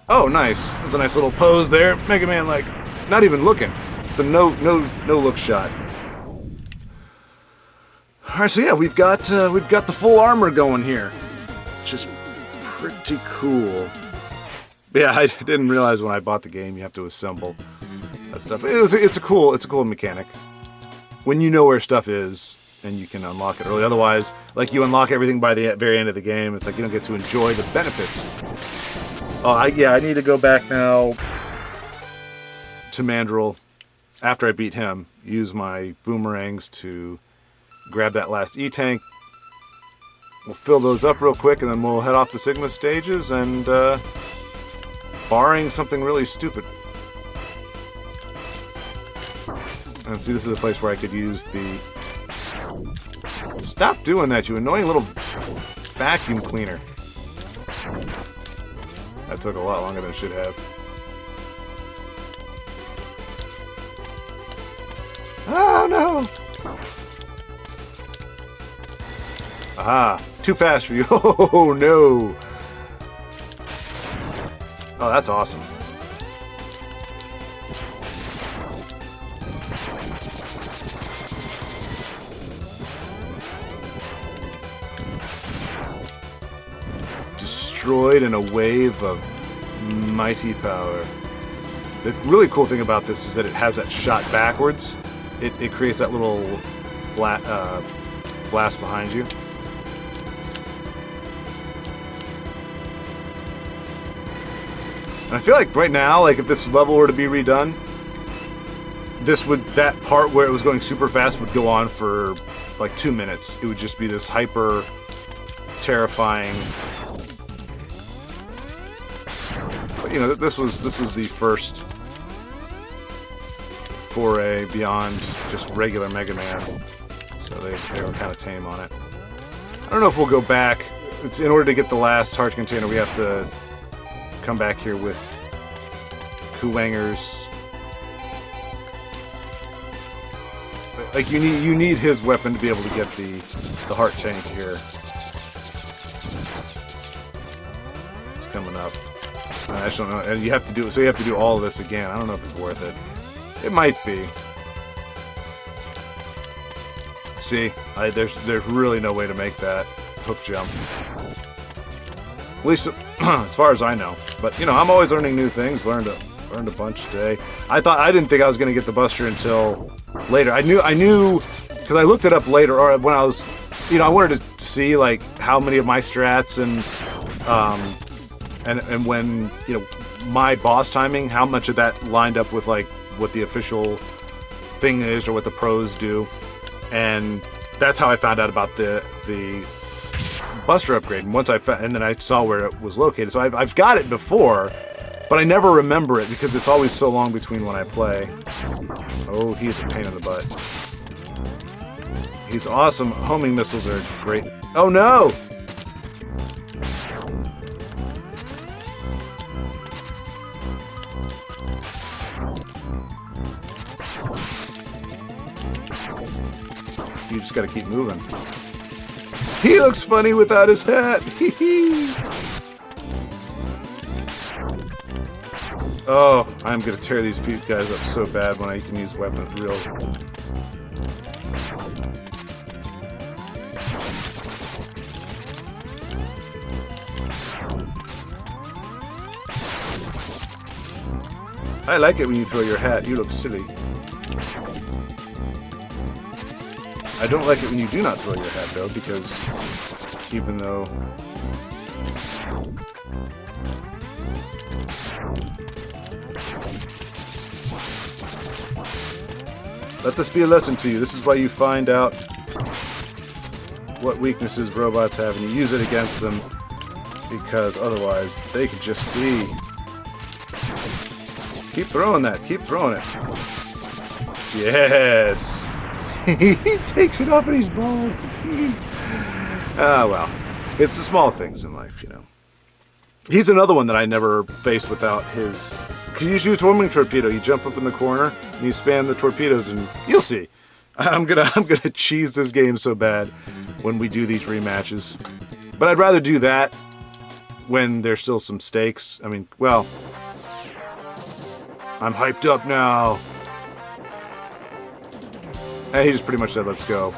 [SPEAKER 1] Oh, nice. That's a nice little pose there. Mega Man, like, not even looking. It's a no look shot. Alright, so yeah, we've got the full armor going here. Which is pretty cool. Yeah, I didn't realize when I bought the game you have to assemble that stuff. It's a cool mechanic. When you know where stuff is and you can unlock it early. Otherwise, like, you unlock everything by the very end of the game. It's like you don't get to enjoy the benefits. Oh, I need to go back now to Mandrill after I beat him. Use my boomerangs to grab that last E-tank. We'll fill those up real quick, and then we'll head off to Sigma stages, and barring something really stupid. And see, this is a place where I could use the... Stop doing that, you annoying little vacuum cleaner. That took a lot longer than it should have. Oh no! Aha! Too fast for you. Oh, no! Oh, that's awesome. Destroyed in a wave of mighty power. The really cool thing about this is that it has that shot backwards. It creates that little blast behind you. And I feel like right now, like if this level were to be redone, that part where it was going super fast would go on for like 2 minutes. It would just be this hyper terrifying. But you know, this was the first foray beyond just regular Mega Man, so they were kind of tame on it. I don't know if we'll go back. It's in order to get the last heart container, we have to come back here with Kuwanger's. Like you need his weapon to be able to get the heart tank here. It's coming up. I just don't know, and you have to do all of this again. I don't know if it's worth it. It might be. See, there's really no way to make that hook jump. At least as far as I know. But you know, I'm always learning new things. Learned a bunch today. I didn't think I was gonna get the Buster until later. I knew because I looked it up later, or when I was, you know, I wanted to see like how many of my strats and when, you know, my boss timing, how much of that lined up with like what the official thing is or what the pros do, and that's how I found out about the Buster upgrade. And and then I saw where it was located. So I've got it before, but I never remember it because it's always so long between when I play. Oh, he's a pain in the butt. He's awesome. Homing missiles are great. Oh no! You just gotta keep moving. He looks funny without his hat! Oh, I'm gonna tear these guys up so bad when I can use weapons real. I like it when you throw your hat. You look silly. I don't like it when you do not throw your hat, though, because even though... Let this be a lesson to you. This is why you find out what weaknesses robots have and you use it against them, because otherwise they could just be... Keep throwing that. Keep throwing it. Yes! He takes it off and he's bald. Ah, well. It's the small things in life, you know. He's another one that I never faced without his... You use your homing torpedo. You jump up in the corner and you spam the torpedoes, and you'll see. I'm gonna cheese this game so bad when we do these rematches. But I'd rather do that when there's still some stakes. I mean, well, I'm hyped up now. And he just pretty much said, "Let's go."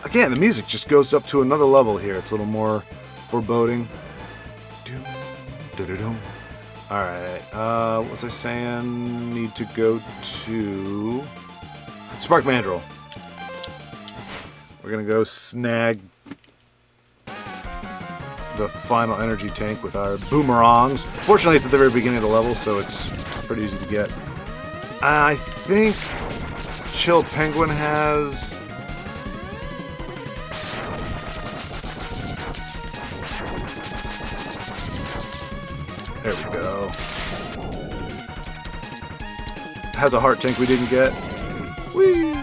[SPEAKER 1] Again, the music just goes up to another level here. It's a little more foreboding. Alright, what was I saying? Need to go to... Spark Mandrill. We're gonna go snag the final energy tank with our boomerangs. Fortunately, it's at the very beginning of the level, so it's pretty easy to get. I think Chill Penguin has... There we go. Has a heart tank we didn't get. Whee!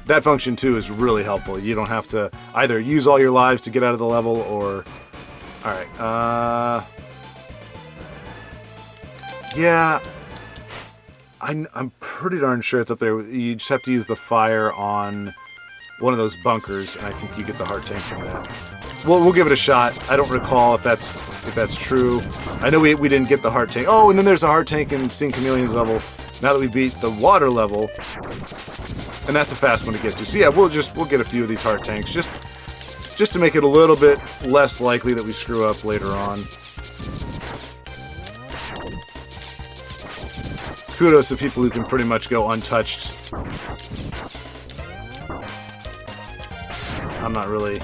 [SPEAKER 1] That function, too, is really helpful. You don't have to either use all your lives to get out of the level, or... Alright, yeah... I'm pretty darn sure it's up there. You just have to use the fire on one of those bunkers, and I think you get the heart tank from that. Well, we'll give it a shot. I don't recall if that's true. I know we didn't get the heart tank. Oh, and then there's a heart tank in Steam Chameleon's level. Now that we beat the water level, and that's a fast one to get to. So yeah, we'll get a few of these heart tanks just to make it a little bit less likely that we screw up later on. Kudos to people who can pretty much go untouched. I'm not really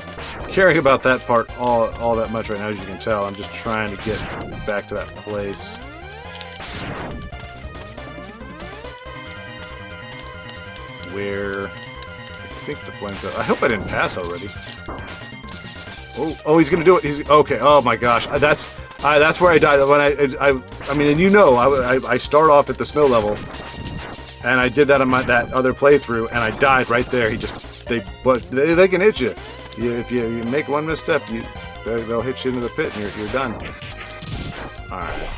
[SPEAKER 1] caring about that part all that much right now, as you can tell. I'm just trying to get back to that place. Where I think the flamethrower. I hope I didn't pass already. Oh, he's gonna do it. He's okay. Oh my gosh, that's where I died. When I mean, and you know, I start off at the snow level, and I did that on that other playthrough, and I died right there. They can hit you. If you make one misstep, they'll hit you into the pit, and you're done. All right.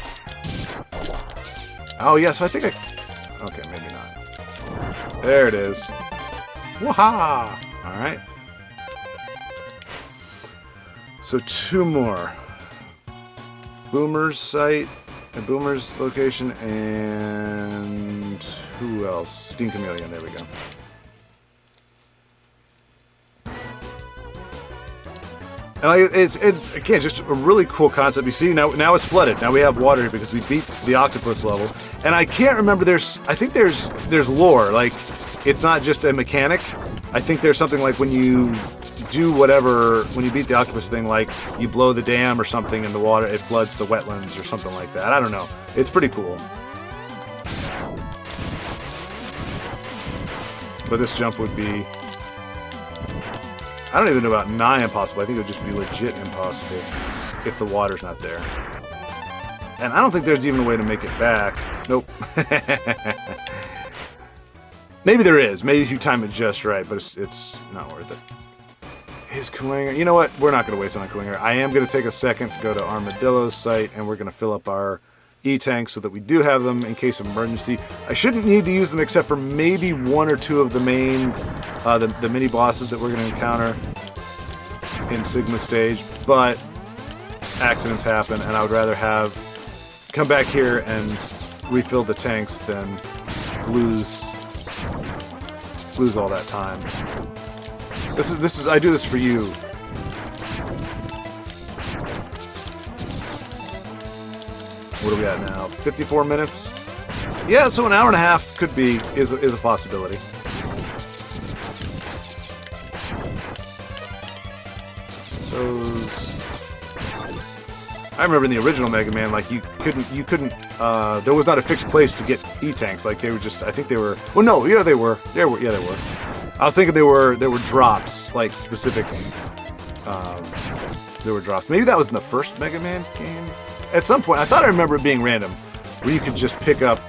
[SPEAKER 1] Oh yeah, so I think okay, maybe not. There it is. Waha! All right. So 2 more. Boomer's site, and Boomer's location, and who else? Steam Chameleon, there we go. And it's again, just a really cool concept. You see, now it's flooded. Now we have water here because we beat the octopus level. And I can't remember, I think there's lore, like, it's not just a mechanic. I think there's something like when you do whatever, when you beat the octopus thing, like you blow the dam or something in the water, it floods the wetlands or something like that. I don't know. It's pretty cool. But this jump would be, I don't even know about nigh impossible. I think it would just be legit impossible if the water's not there. And I don't think there's even a way to make it back. Nope. Maybe there is. Maybe if you time it just right, but it's not worth it. Is Kuwanger... You know what? We're not going to waste on Kuwanger. I am going to take a second to go to Armadillo's site, and we're going to fill up our E-tanks so that we do have them in case of emergency. I shouldn't need to use them except for maybe 1 or 2 of the main... the mini-bosses that we're going to encounter in Sigma stage, but accidents happen, and I would rather come back here and refill the tanks than lose all that time. I do this for you. What do we got now? 54 minutes? Yeah, so an hour and a half is a possibility. I remember in the original Mega Man, like you couldn't. There was not a fixed place to get E-tanks. Like they were just. I think they were. Well, no, yeah, they were. Yeah, they were. I was thinking there were drops, like specific. There were drops. Maybe that was in the first Mega Man game. At some point, I thought I remember it being random, where you could just pick up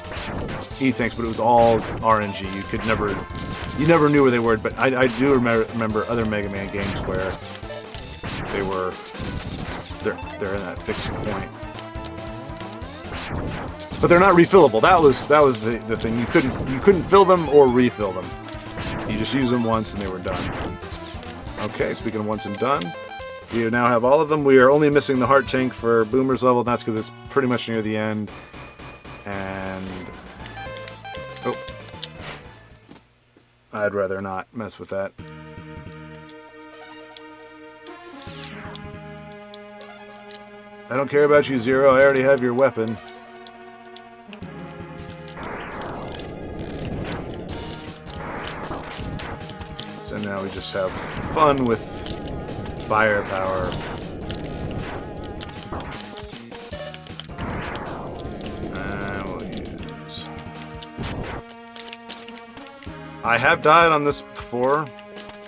[SPEAKER 1] E-tanks, but it was all RNG. You never knew where they were. But I do remember other Mega Man games where they're in that fixed point. But they're not refillable. That was the thing. You couldn't fill them or refill them. You just use them once and they were done. Okay, speaking of once and done, we now have all of them. We are only missing the heart tank for Boomer's level, and that's because it's pretty much near the end. And oh, I'd rather not mess with that. I don't care about you, Zero. I already have your weapon. So now we just have fun with firepower. And we'll use... I have died on this before.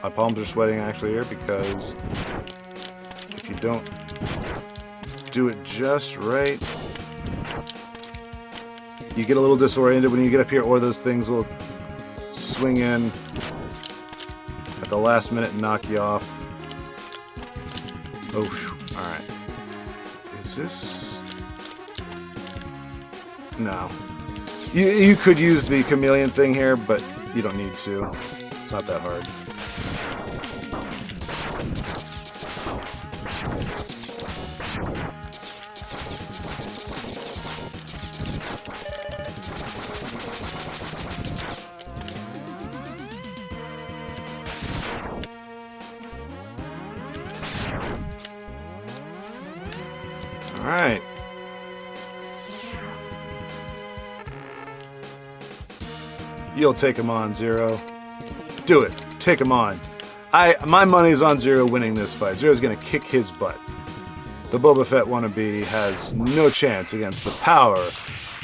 [SPEAKER 1] My palms are sweating actually here because if you don't do it just right, you get a little disoriented when you get up here, or those things will swing in at the last minute and knock you off. Oh, alright. Is this... No. You could use the chameleon thing here, but you don't need to. It's not that hard. All right. You'll take him on, Zero. Do it. Take him on. My money's on Zero winning this fight. Zero's gonna kick his butt. The Boba Fett wannabe has no chance against the power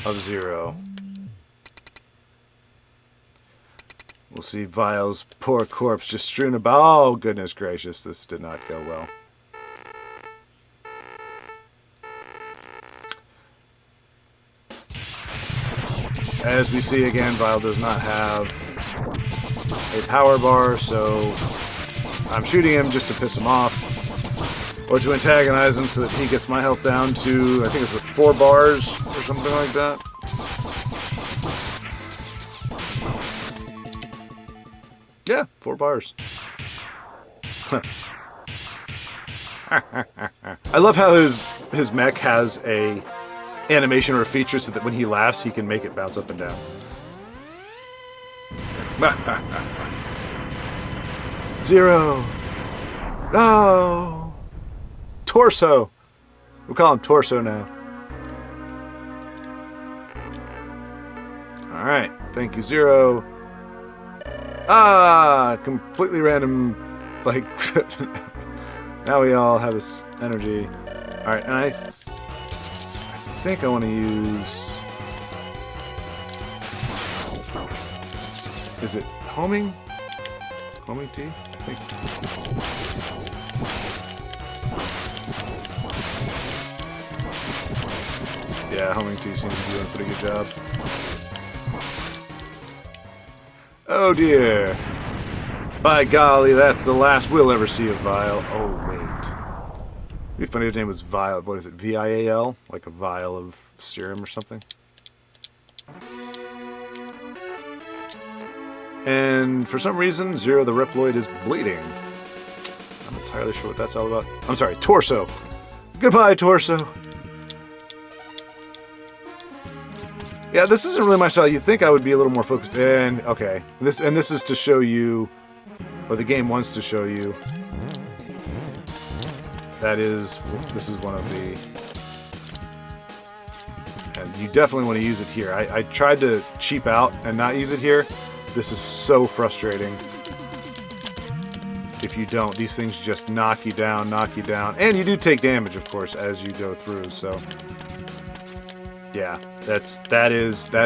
[SPEAKER 1] of Zero. We'll see Vile's poor corpse just strewn about. Oh, goodness gracious, this did not go well. As we see again, Vile does not have a power bar, so I'm shooting him just to piss him off, or to antagonize him so that he gets my health down to, I think it's what, 4 bars or something like that. Yeah, 4 bars. I love how his mech has a animation or a feature so that when he laughs, he can make it bounce up and down. Zero. Oh. Torso. We'll call him Torso now. Alright. Thank you, Zero. Ah! Completely random. Like, now we all have this energy. Alright, and I think I want to use... Is it homing? Homing T? I think. Yeah, homing T seems to be doing a pretty good job. Oh dear. By golly, that's the last we'll ever see of Vile. Oh wait. It'd be funny if his name was Vile. What is it? V-I-A-L? Like a vial of serum or something? And for some reason, Zero the Reploid is bleeding. I'm not entirely sure what that's all about. I'm sorry, Torso. Goodbye, Torso. Yeah, this isn't really my style. You'd think I would be a little more focused. And okay, this is to show you, or the game wants to show you. This is one of the, and you definitely want to use it here. I tried to cheap out and not use it here. This is so frustrating. If you don't, these things just knock you down, and you do take damage, of course, as you go through. So, yeah, that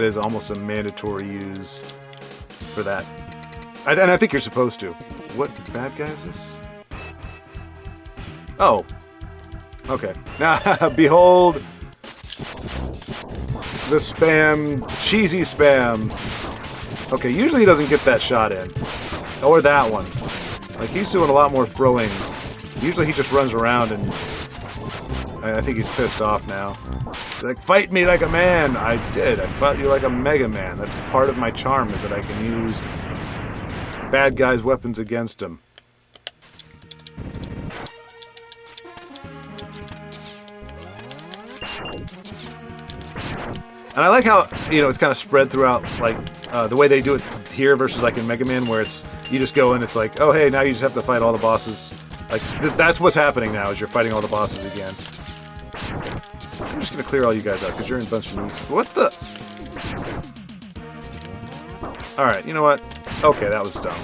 [SPEAKER 1] is almost a mandatory use for that, and I think you're supposed to. What bad guy is this? Oh, okay. Now, behold the spam, cheesy spam. Okay, usually he doesn't get that shot in. Or that one. Like, he's doing a lot more throwing. Usually he just runs around and... I think he's pissed off now. Like, fight me like a man! I did. I fought you like a Mega Man. That's part of my charm, is that I can use bad guys' weapons against him. And I like how, you know, it's kind of spread throughout, like, the way they do it here versus, like, in Mega Man, where it's, you just go and it's like, oh, hey, now you just have to fight all the bosses. Like, that's what's happening now, is you're fighting all the bosses again. I'm just gonna clear all you guys out, because you're in a bunch of moves. What the? Alright, you know what? Okay, that was dumb.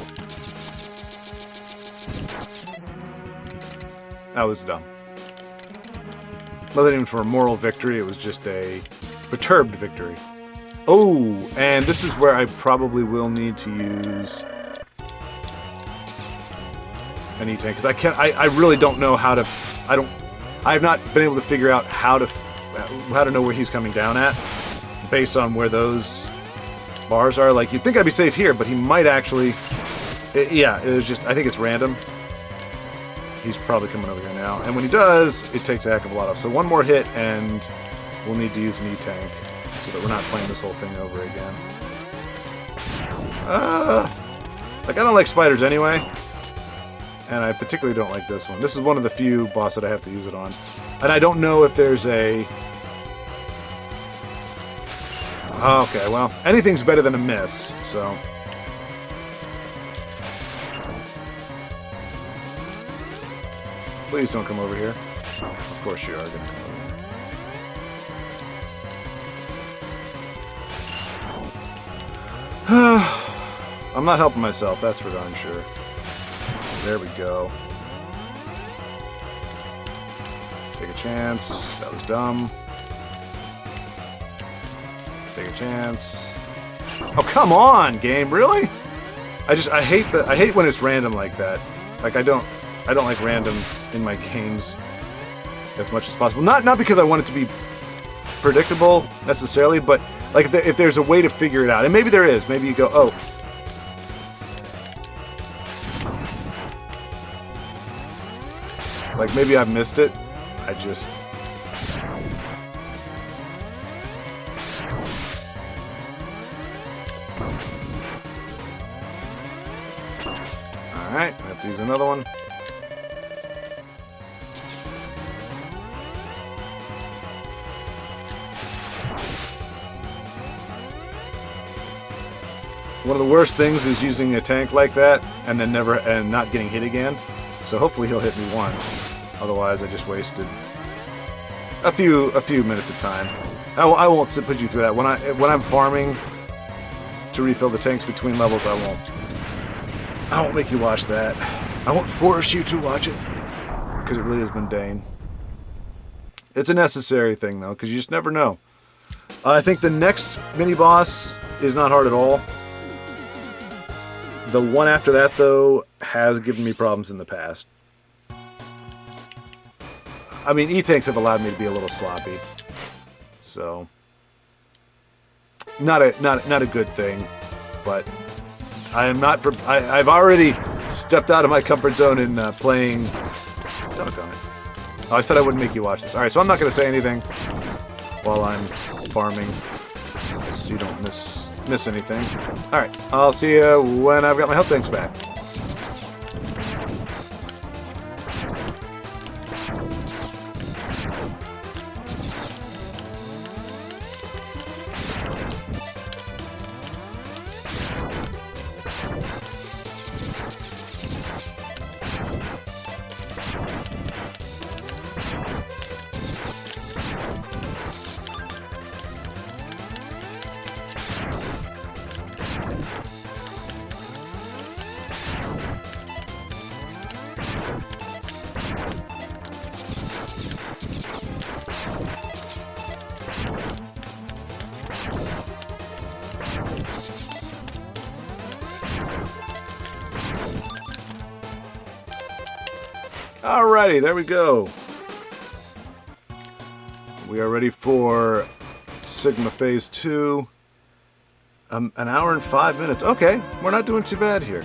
[SPEAKER 1] That was dumb. Wasn't even for a moral victory, it was just a perturbed victory. Oh, and this is where I probably will need to use an E-Tank, because I really don't know how to, I have not been able to figure out how to know where he's coming down at, based on where those bars are. Like, you'd think I'd be safe here, but he might actually, yeah, it was just, I think it's random. He's probably coming over here now, and when he does, it takes a heck of a lot off. So one more hit, and we'll need to use an E-Tank. so that we're not playing this whole thing over again. Like, I don't like spiders anyway. And I particularly don't like this one. This is one of the few bosses that I have to use it on. And I don't know if there's a... Okay, well, anything's better than a miss, so... Please don't come over here. Of course you are going to come over here. I'm not helping myself, that's for darn sure. There we go. Take a chance. That was dumb. Take a chance. Oh, come on, game, really? I hate when it's random like that. Like I don't like random in my games as much as possible. Not because I want it to be predictable necessarily, but like if there's a way to figure it out, and maybe there is. Maybe you go, oh. Like, maybe I've missed it. I just... Alright, I have to use another one. One of the worst things is using a tank like that and then not getting hit again. So hopefully he'll hit me once. Otherwise, I just wasted a few minutes of time. I won't put you through that. When I'm farming to refill the tanks between levels, I won't make you watch that. I won't force you to watch it because it really is mundane. It's a necessary thing though, because you just never know. I think the next mini boss is not hard at all. The one after that though has given me problems in the past. I mean, E-tanks have allowed me to be a little sloppy, so not a good thing. But I am not. I've already stepped out of my comfort zone in playing. Doggone it! Oh, I said I wouldn't make you watch this. All right, so I'm not going to say anything while I'm farming, so you don't miss anything. All right, I'll see you when I've got my health tanks back. Alrighty, there we go. We are ready for Sigma Phase 2. An hour and 5 minutes. Okay, we're not doing too bad here.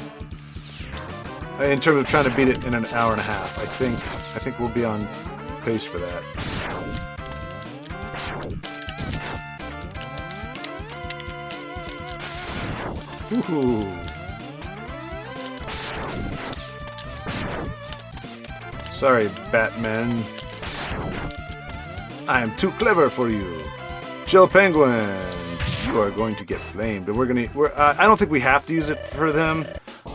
[SPEAKER 1] In terms of trying to beat it in an hour and a half. I think we'll be on pace for that. Woohoo! Sorry, Batman. I am too clever for you. Chill Penguin. You are going to get flamed. And I don't think we have to use it for them,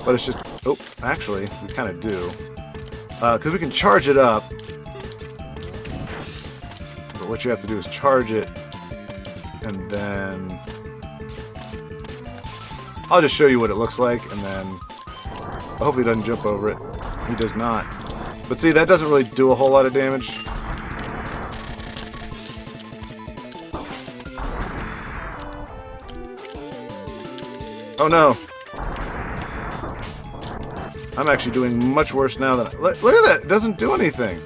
[SPEAKER 1] but it's just... Oh, actually, we kind of do. Because we can charge it up. But what you have to do is charge it. And then... I'll just show you what it looks like, and then... I hope he doesn't jump over it. He does not. But see, that doesn't really do a whole lot of damage. Oh no. I'm actually doing much worse now than... Look at that! It doesn't do anything!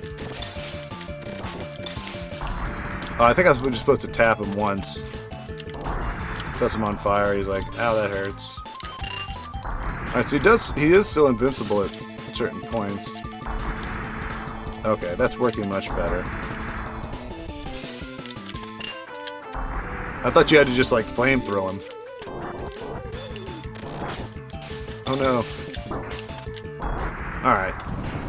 [SPEAKER 1] Oh, I think I was just supposed to tap him once. Sets him on fire. He's like, ow, that hurts. Alright, so he is still invincible at certain points. Okay, that's working much better. I thought you had to just, like, flamethrow him. Oh, no. Alright.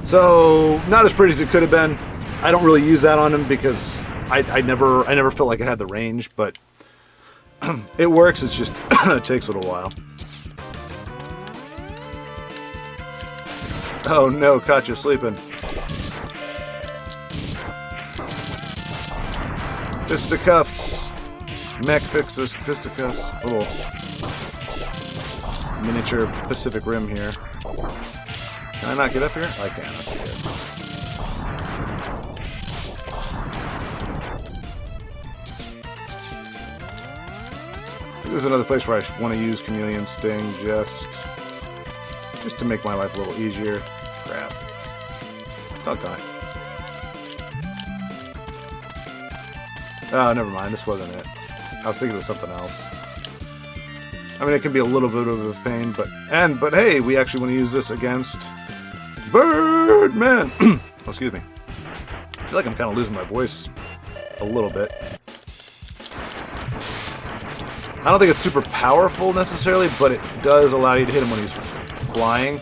[SPEAKER 1] So, not as pretty as it could have been. I don't really use that on him because I never felt like it had the range, but it works. It's just, it takes a little while. Oh, no. Caught you sleeping. Fisticuffs. Mech fixes fisticuffs. Little miniature Pacific Rim here. Can I not get up here? I can. Okay, good. This is another place where I want to use Chameleon Sting just to make my life a little easier. Crap. Doggone it. Oh, never mind. This wasn't it. I was thinking of something else. I mean, it can be a little bit of a pain, but hey, we actually want to use this against Birdman. Oh, excuse me. I feel like I'm kind of losing my voice a little bit. I don't think it's super powerful necessarily, but it does allow you to hit him when he's flying.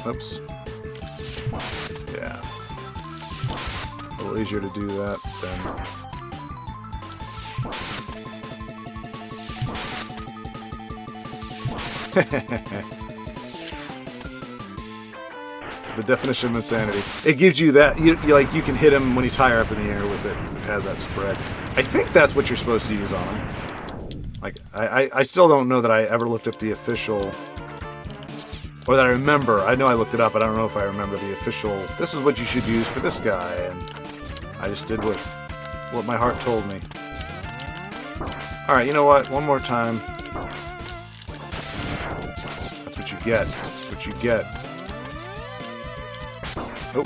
[SPEAKER 1] Oops. Yeah. A little easier to do that than... The definition of insanity. It gives you that, you can hit him when he's higher up in the air with it, because it has that spread. I think that's what you're supposed to use on him. Like, I still don't know that I ever looked up the official, or that I remember. I know I looked it up, but I don't know if I remember the official, this is what you should use for this guy, and I just did what my heart told me. Alright, you know what? One more time. That's what you get. That's what you get. Oh.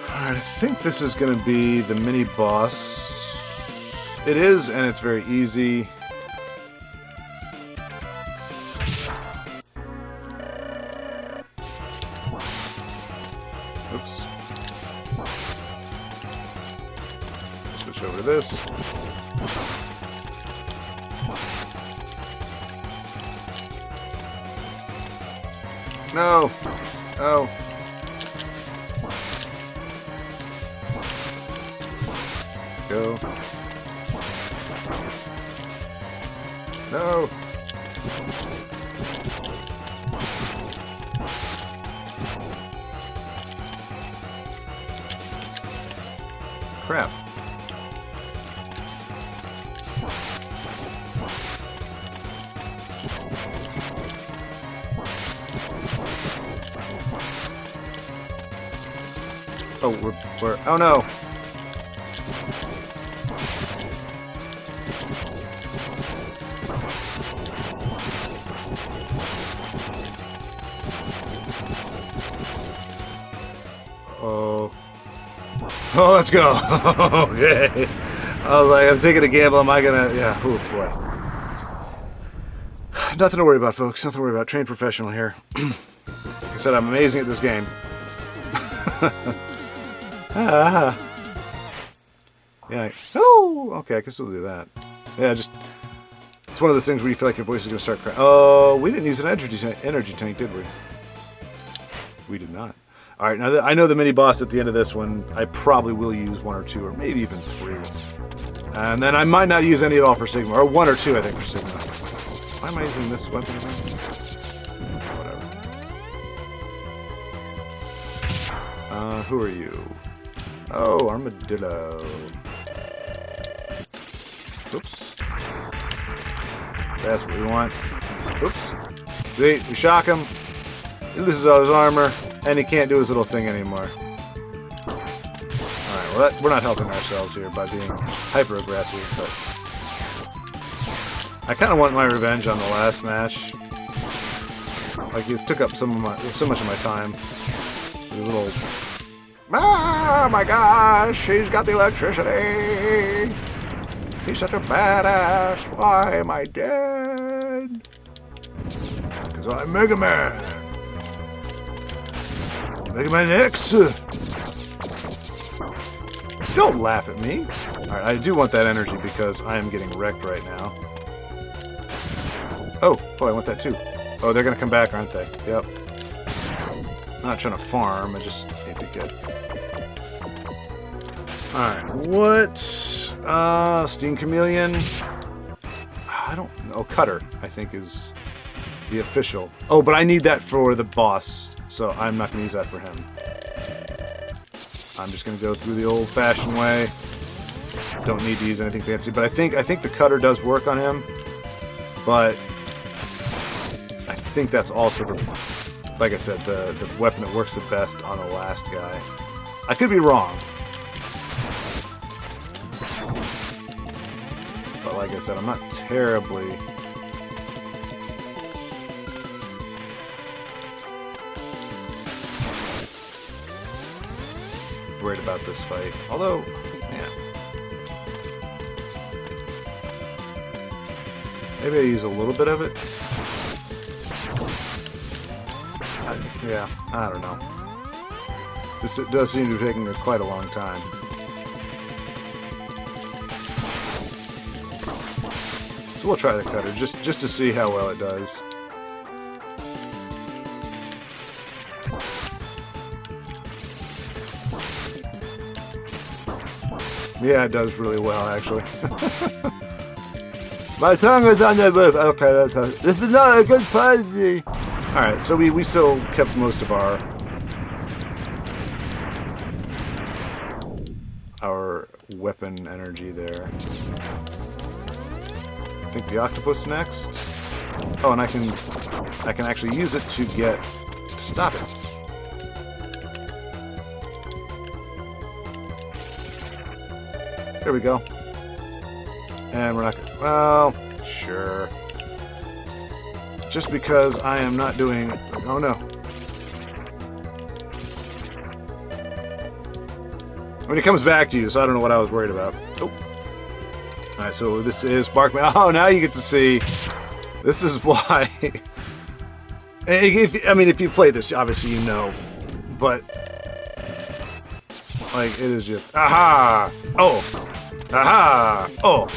[SPEAKER 1] Alright, I think this is going to be the mini-boss. It is, and it's very easy. Oops. Switch over to this. No! Oh. Go. No! Crap. Oh, we're oh no! Oh. Oh, let's go! Okay. I was like, I'm taking a gamble, am I gonna... Yeah, oh boy. Nothing to worry about, folks. Nothing to worry about. Trained professional here. Like I said, I'm amazing at this game. Yeah. Oh, okay, I can still do that. Yeah, just it's one of those things where you feel like your voice is gonna start crying. Oh, we didn't use an energy tank, did we? We did not. All right, now I know the mini boss at the end of this one. I probably will use 1 or 2, or maybe even 3, and then I might not use any at all for Sigma, or 1 or 2, I think, for Sigma. Why am I using this weapon again? Who are you? Oh, Armadillo. Oops. That's what we want. Oops. See, we shock him. He loses all his armor, and he can't do his little thing anymore. Alright, well, we're not helping ourselves here by being hyper-aggressive, but... I kind of want my revenge on the last match. Like, it took up so much of my time. It was a little... Oh my gosh, he's got the electricity! He's such a badass, why am I dead? Because I'm Mega Man! Mega Man X! Don't laugh at me. Alright, I do want that energy because I am getting wrecked right now. Oh, I want that too. Oh, they're gonna come back, aren't they? Yep. I'm not trying to farm, I just need to get... Alright, what? Steam Chameleon? I don't know. Cutter, I think, is the official. Oh, but I need that for the boss, so I'm not gonna use that for him. I'm just gonna go through the old-fashioned way. Don't need to use anything fancy, but I think the cutter does work on him. But I think that's also the, like I said, the weapon that works the best on the last guy. I could be wrong, but like I said, I'm not terribly. Worried about this fight. Although, yeah. Maybe I use a little bit of it. Yeah, I don't know. This does seem to be taking quite a long time. So we'll try the cutter just to see how well it does. Yeah, it does really well, actually. My tongue is on the roof. Okay, this is not a good policy. Alright, so we still kept most of our weapon energy there. I think the octopus next. Oh, and I can actually use it to stop it. There we go. And we're not gonna... Well, sure. Just because I am not doing... Oh, no. When he comes back to you, so I don't know what I was worried about. Oh. Alright, so this is Sparkman. Oh, now you get to see... This is why... if you play this, obviously you know. But... Like, it is just... Aha! Oh! Aha! Oh!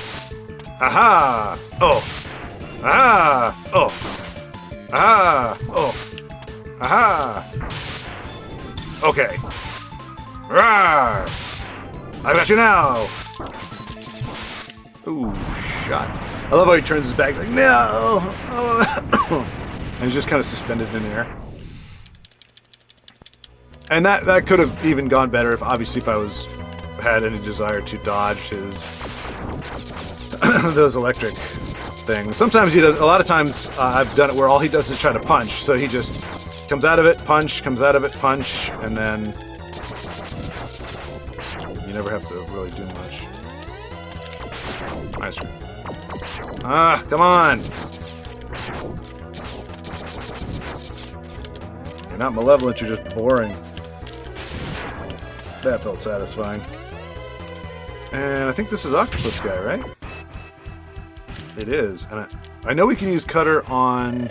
[SPEAKER 1] Aha! Oh! Aha! Oh! Aha! Oh! Aha! Okay. Rawr! I got you now! Ooh, shot. I love how he turns his back like, no! Oh. And he's just kind of suspended in air. And that could have even gone better if I had any desire to dodge his those electric things. Sometimes he does. A lot of times I've done it where all he does is try to punch. So he just comes out of it, punch, comes out of it, punch, and then you never have to really do much. Nice. Ah, come on! You're not malevolent. You're just boring. That felt satisfying. And I think this is Octopus Guy, right? It is. And I know we can use Cutter on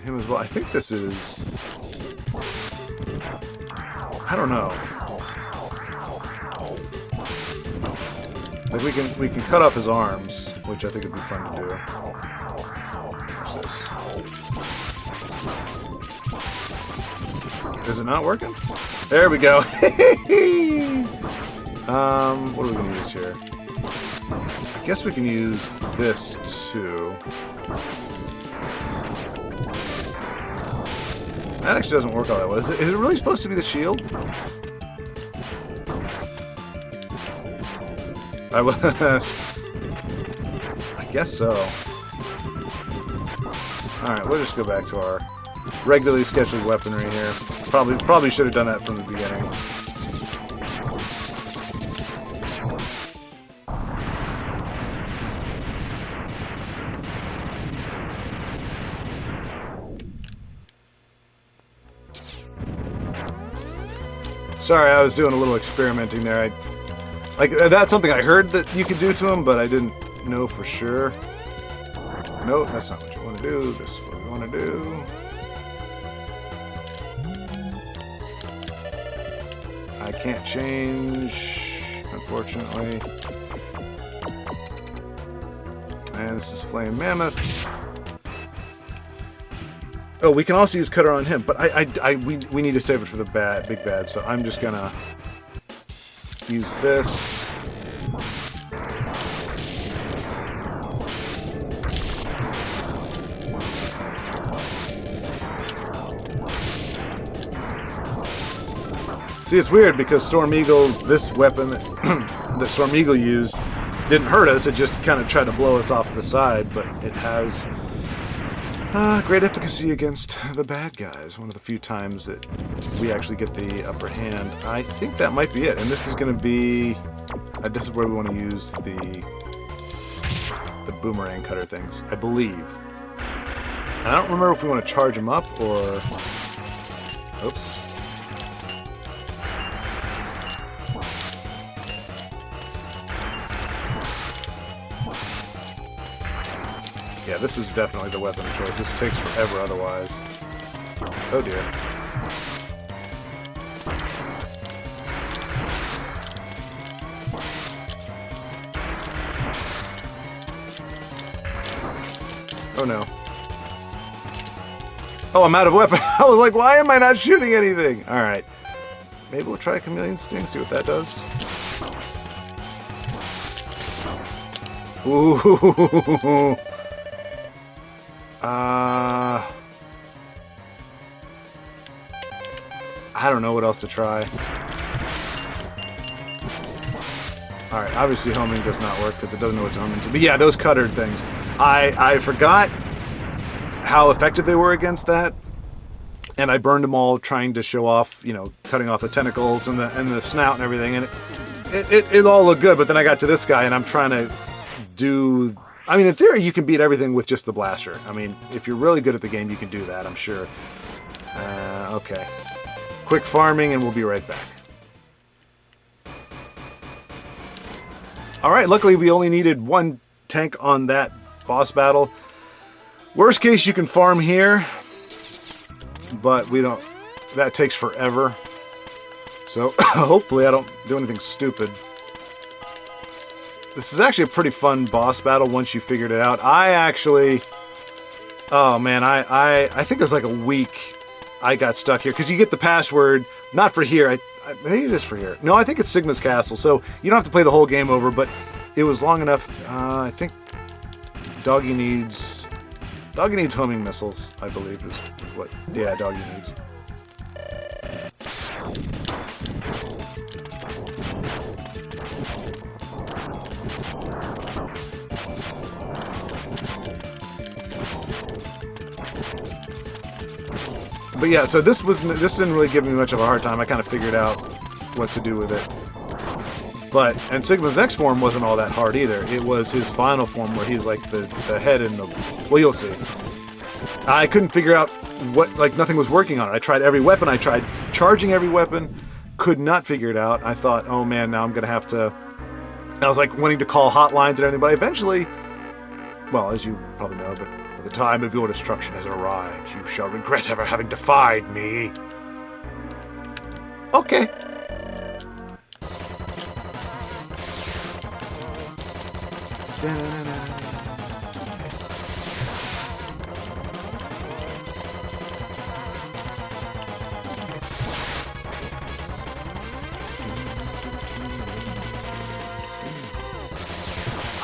[SPEAKER 1] him as well. I think this is... I don't know. Like we can cut off his arms, which I think would be fun to do. What's this? Is it not working? There we go. What are we going to use here? I guess we can use this too. That actually doesn't work all that well. Is it really supposed to be the shield? I guess so. Alright, we'll just go back to our regularly scheduled weaponry here. Probably should have done that from the beginning. Sorry, I was doing a little experimenting there. That's something I heard that you could do to him, but I didn't know for sure. No, that's not what you want to do. This is what we want to do. I can't change, unfortunately. And this is Flame Mammoth. Oh, we can also use Cutter on him, but we need to save it for the big bad, so I'm just gonna use this. See, it's weird because Storm Eagle's, this weapon that Storm Eagle used didn't hurt us, it just kind of tried to blow us off the side, but it has great efficacy against the bad guys. One of the few times that we actually get the upper hand. I think that might be it, and this is going to be, this is where we want to use the boomerang cutter things, I believe. And I don't remember if we want to charge them up or... Oops. Yeah, this is definitely the weapon of choice. This takes forever otherwise. Oh dear. Oh no. Oh, I'm out of weapon. I was like, why am I not shooting anything? Alright. Maybe we'll try Chameleon Sting, see what that does. Ooh. I don't know what else to try. Alright, obviously homing does not work because it doesn't know what to home into. But yeah, those cutter things. I forgot how effective they were against that. And I burned them all trying to show off, you know, cutting off the tentacles and the snout and everything. And it all looked good, but then I got to this guy and I'm trying to do... I mean, in theory, you can beat everything with just the blaster. I mean, if you're really good at the game, you can do that, I'm sure. Okay. Quick farming, and we'll be right back. Alright, luckily we only needed one tank on that boss battle. Worst case, you can farm here, but we don't... That takes forever. So, hopefully I don't do anything stupid. This is actually a pretty fun boss battle once you figured it out. I actually... Oh man, I think it was like a week I got stuck here. Because you get the password, not for here, maybe it is for here. No, I think it's Sigma's Castle, so you don't have to play the whole game over, but it was long enough. I think Doggy needs homing missiles, I believe is what... Yeah, Doggy needs. But yeah, so this didn't really give me much of a hard time. I kind of figured out what to do with it. And Sigma's next form wasn't all that hard either. It was his final form where he's like the head and the... Well, you'll see. I couldn't figure out what... Like, nothing was working on it. I tried every weapon. I tried charging every weapon. Could not figure it out. I thought, oh man, now I'm going to have to... I was like wanting to call hotlines and everything, but eventually... Well, as you probably know, but... The time of your destruction has arrived. You shall regret ever having defied me. Okay.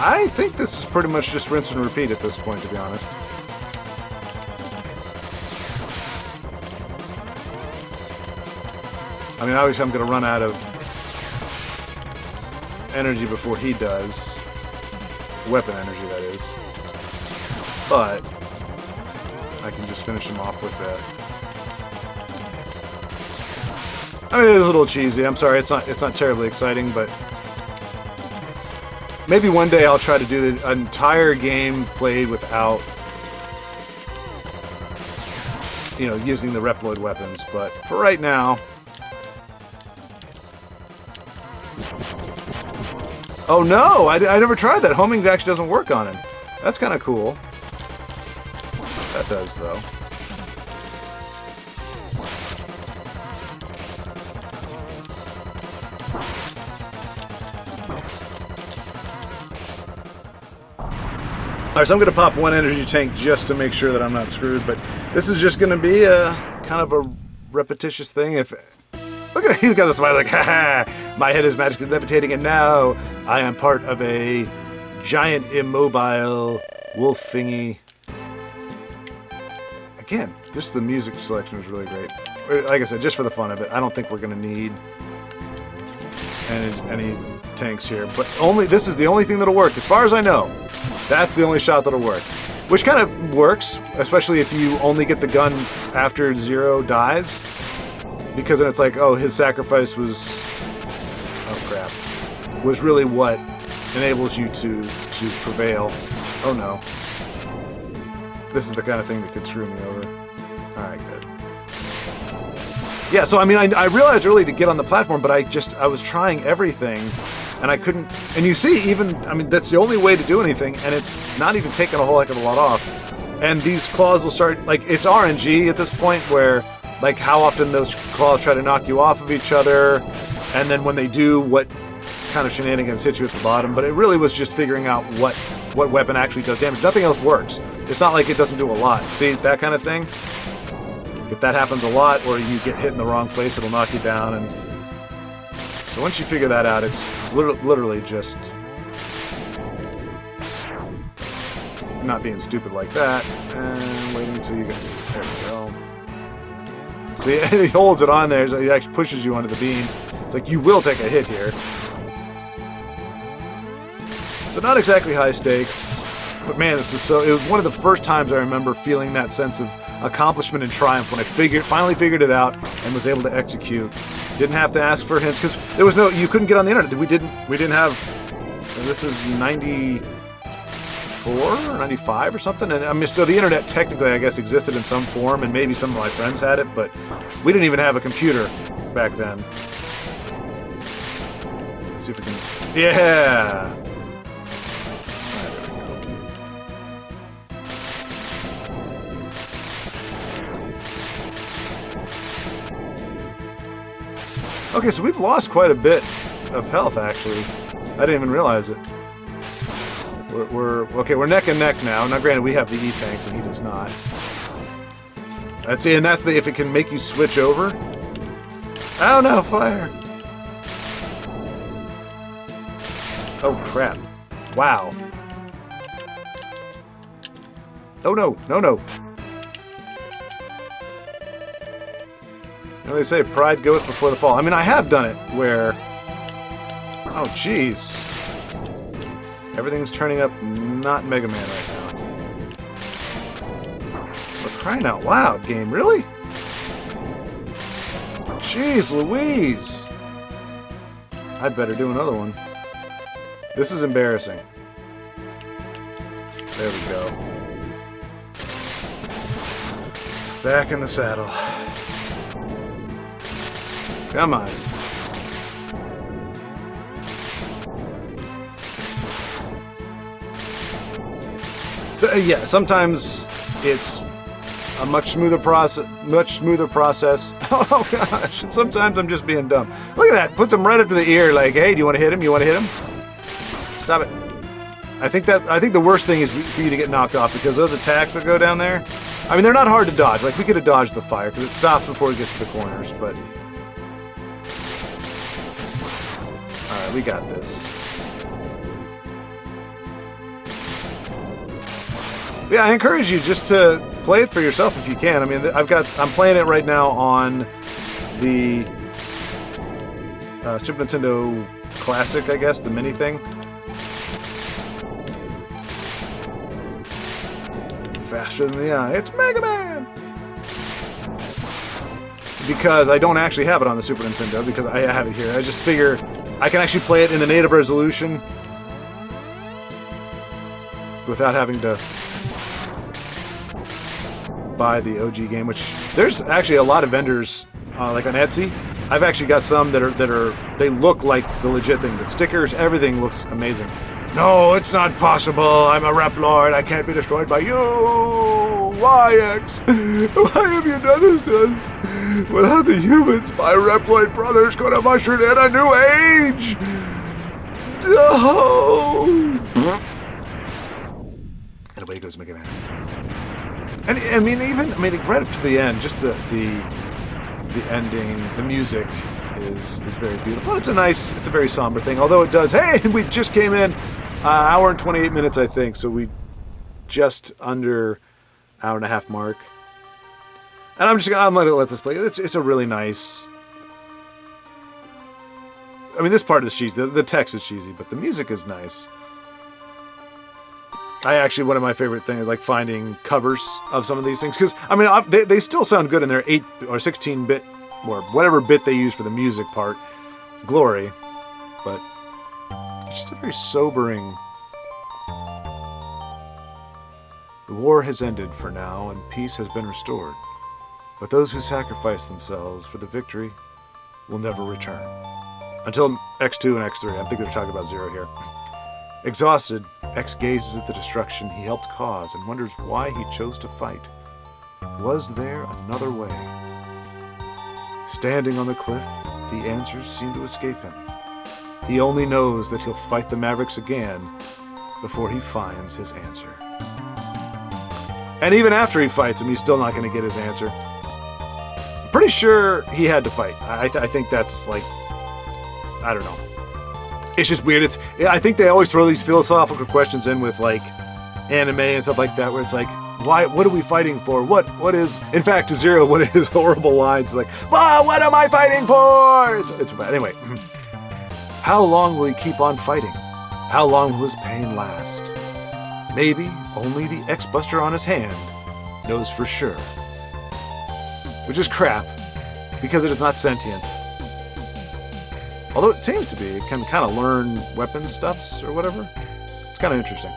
[SPEAKER 1] I think this is pretty much just rinse and repeat at this point, to be honest. I mean, obviously I'm going to run out of energy before he does. Weapon energy, that is. But I can just finish him off with that. I mean, it is a little cheesy. I'm sorry, it's not terribly exciting, but maybe one day I'll try to do the entire game played without, you know, using the Reploid weapons. But for right now... Oh no! I never tried that. Homing actually doesn't work on him. That's kind of cool. That does, though. Alright, so I'm going to pop one energy tank just to make sure that I'm not screwed, but this is just going to be a kind of a repetitious thing. If look at it, he's got the smile like, ha ha, my head is magically levitating and now I am part of a giant immobile wolf thingy. Again, just the music selection is really great. Like I said, just for the fun of it, I don't think we're going to need any tanks here, but this is the only thing that'll work as far as I know. That's the only shot that'll work, which kind of works, especially if you only get the gun after Zero dies, because then it's like, oh, his sacrifice was, oh crap, was really what enables you to prevail. Oh no, this is the kind of thing that could screw me over. All right, good. Yeah, so I mean, I realized early to get on the platform, but I was trying everything, and I couldn't. And you see, even, I mean, that's the only way to do anything, and it's not even taking a whole heck of a lot off. And these claws will start, like, it's RNG at this point, where, like, how often those claws try to knock you off of each other, and then when they do, what kind of shenanigans hit you at the bottom. But it really was just figuring out what weapon actually does damage. Nothing else works. It's not like it doesn't do a lot. See, that kind of thing? If that happens a lot, or you get hit in the wrong place, it'll knock you down. And so once you figure that out, it's literally just not being stupid like that, and waiting until you get, there we go. See, he holds it on there, so he actually pushes you onto the beam. It's like, you will take a hit here. So not exactly high stakes, but man, this is so, it was one of the first times I remember feeling that sense of accomplishment and triumph when I finally figured it out and was able to execute. Didn't have to ask for hints, because there was no, you couldn't get on the internet. We didn't have, this is 94 or 95 or something, and I mean, so the internet technically, I guess, existed in some form, and maybe some of my friends had it, but we didn't even have a computer back then. Let's see if we can, yeah! Okay, so we've lost quite a bit of health, actually. I didn't even realize it. We're neck and neck now. Now, granted, we have the E-tanks, and he does not. That's it, and that's the, if it can make you switch over. Oh no, fire! Oh crap. Wow. Oh no, no. You know, they say pride goeth before the fall. I mean, I have done it where... Oh, jeez. Everything's turning up not Mega Man right now. For crying out loud, game. Really? Jeez Louise. I'd better do another one. This is embarrassing. There we go. Back in the saddle. Come on. So yeah, sometimes it's a much smoother process. Oh gosh, and sometimes I'm just being dumb. Look at that, puts him right up to the ear like, hey, do you want to hit him? You want to hit him? Stop it. I think the worst thing is for you to get knocked off, because those attacks that go down there, I mean, they're not hard to dodge. Like, we could have dodged the fire because it stops before it gets to the corners, but alright, we got this. Yeah, I encourage you just to play it for yourself if you can. I mean, I'm playing it right now on the Super Nintendo Classic, I guess, the mini thing. Faster than the eye. It's Mega Man! Because I don't actually have it on the Super Nintendo, because I have it here. I just figure I can actually play it in the native resolution without having to buy the OG game, which there's actually a lot of vendors like on Etsy. I've actually got some that they look like the legit thing. The stickers, everything looks amazing. No, it's not possible. I'm a rep lord. I can't be destroyed by you. Why, X? Why have you done this to us? Without the humans, my Reploid brothers could have ushered in a new age. No. And away goes Mega Man. And I mean, right up to the end, just the ending, the music is very beautiful. And it's a very somber thing. Although it does, hey, we just came in hour and 28 minutes, I think. So we just under hour and a half mark. And I'm going to let this play. It's a really nice. I mean, this part is cheesy. The text is cheesy, but the music is nice. One of my favorite things, like finding covers of some of these things, because I mean, they still sound good in their 8 or 16-bit or whatever bit they use for the music part, glory, but it's just a very sobering. The war has ended for now, and peace has been restored, but those who sacrifice themselves for the victory will never return. Until X2 and X3. I think they're talking about Zero here. Exhausted, X gazes at the destruction he helped cause and wonders why he chose to fight. Was there another way? Standing on the cliff, the answers seem to escape him. He only knows that he'll fight the Mavericks again before he finds his answer. And even after he fights him, he's still not going to get his answer. I'm pretty sure he had to fight. I think that's like, I don't know. It's just weird. I think they always throw these philosophical questions in with like anime and stuff like that, where it's like, why? What are we fighting for? What is? In fact, to Zero, one of his horrible lines, like, what am I fighting for? It's bad. Anyway, how long will he keep on fighting? How long will his pain last? Maybe only the X-Buster on his hand knows for sure. Which is crap, because it is not sentient. Although it seems to be, it can kind of learn weapon stuffs or whatever. It's kind of interesting.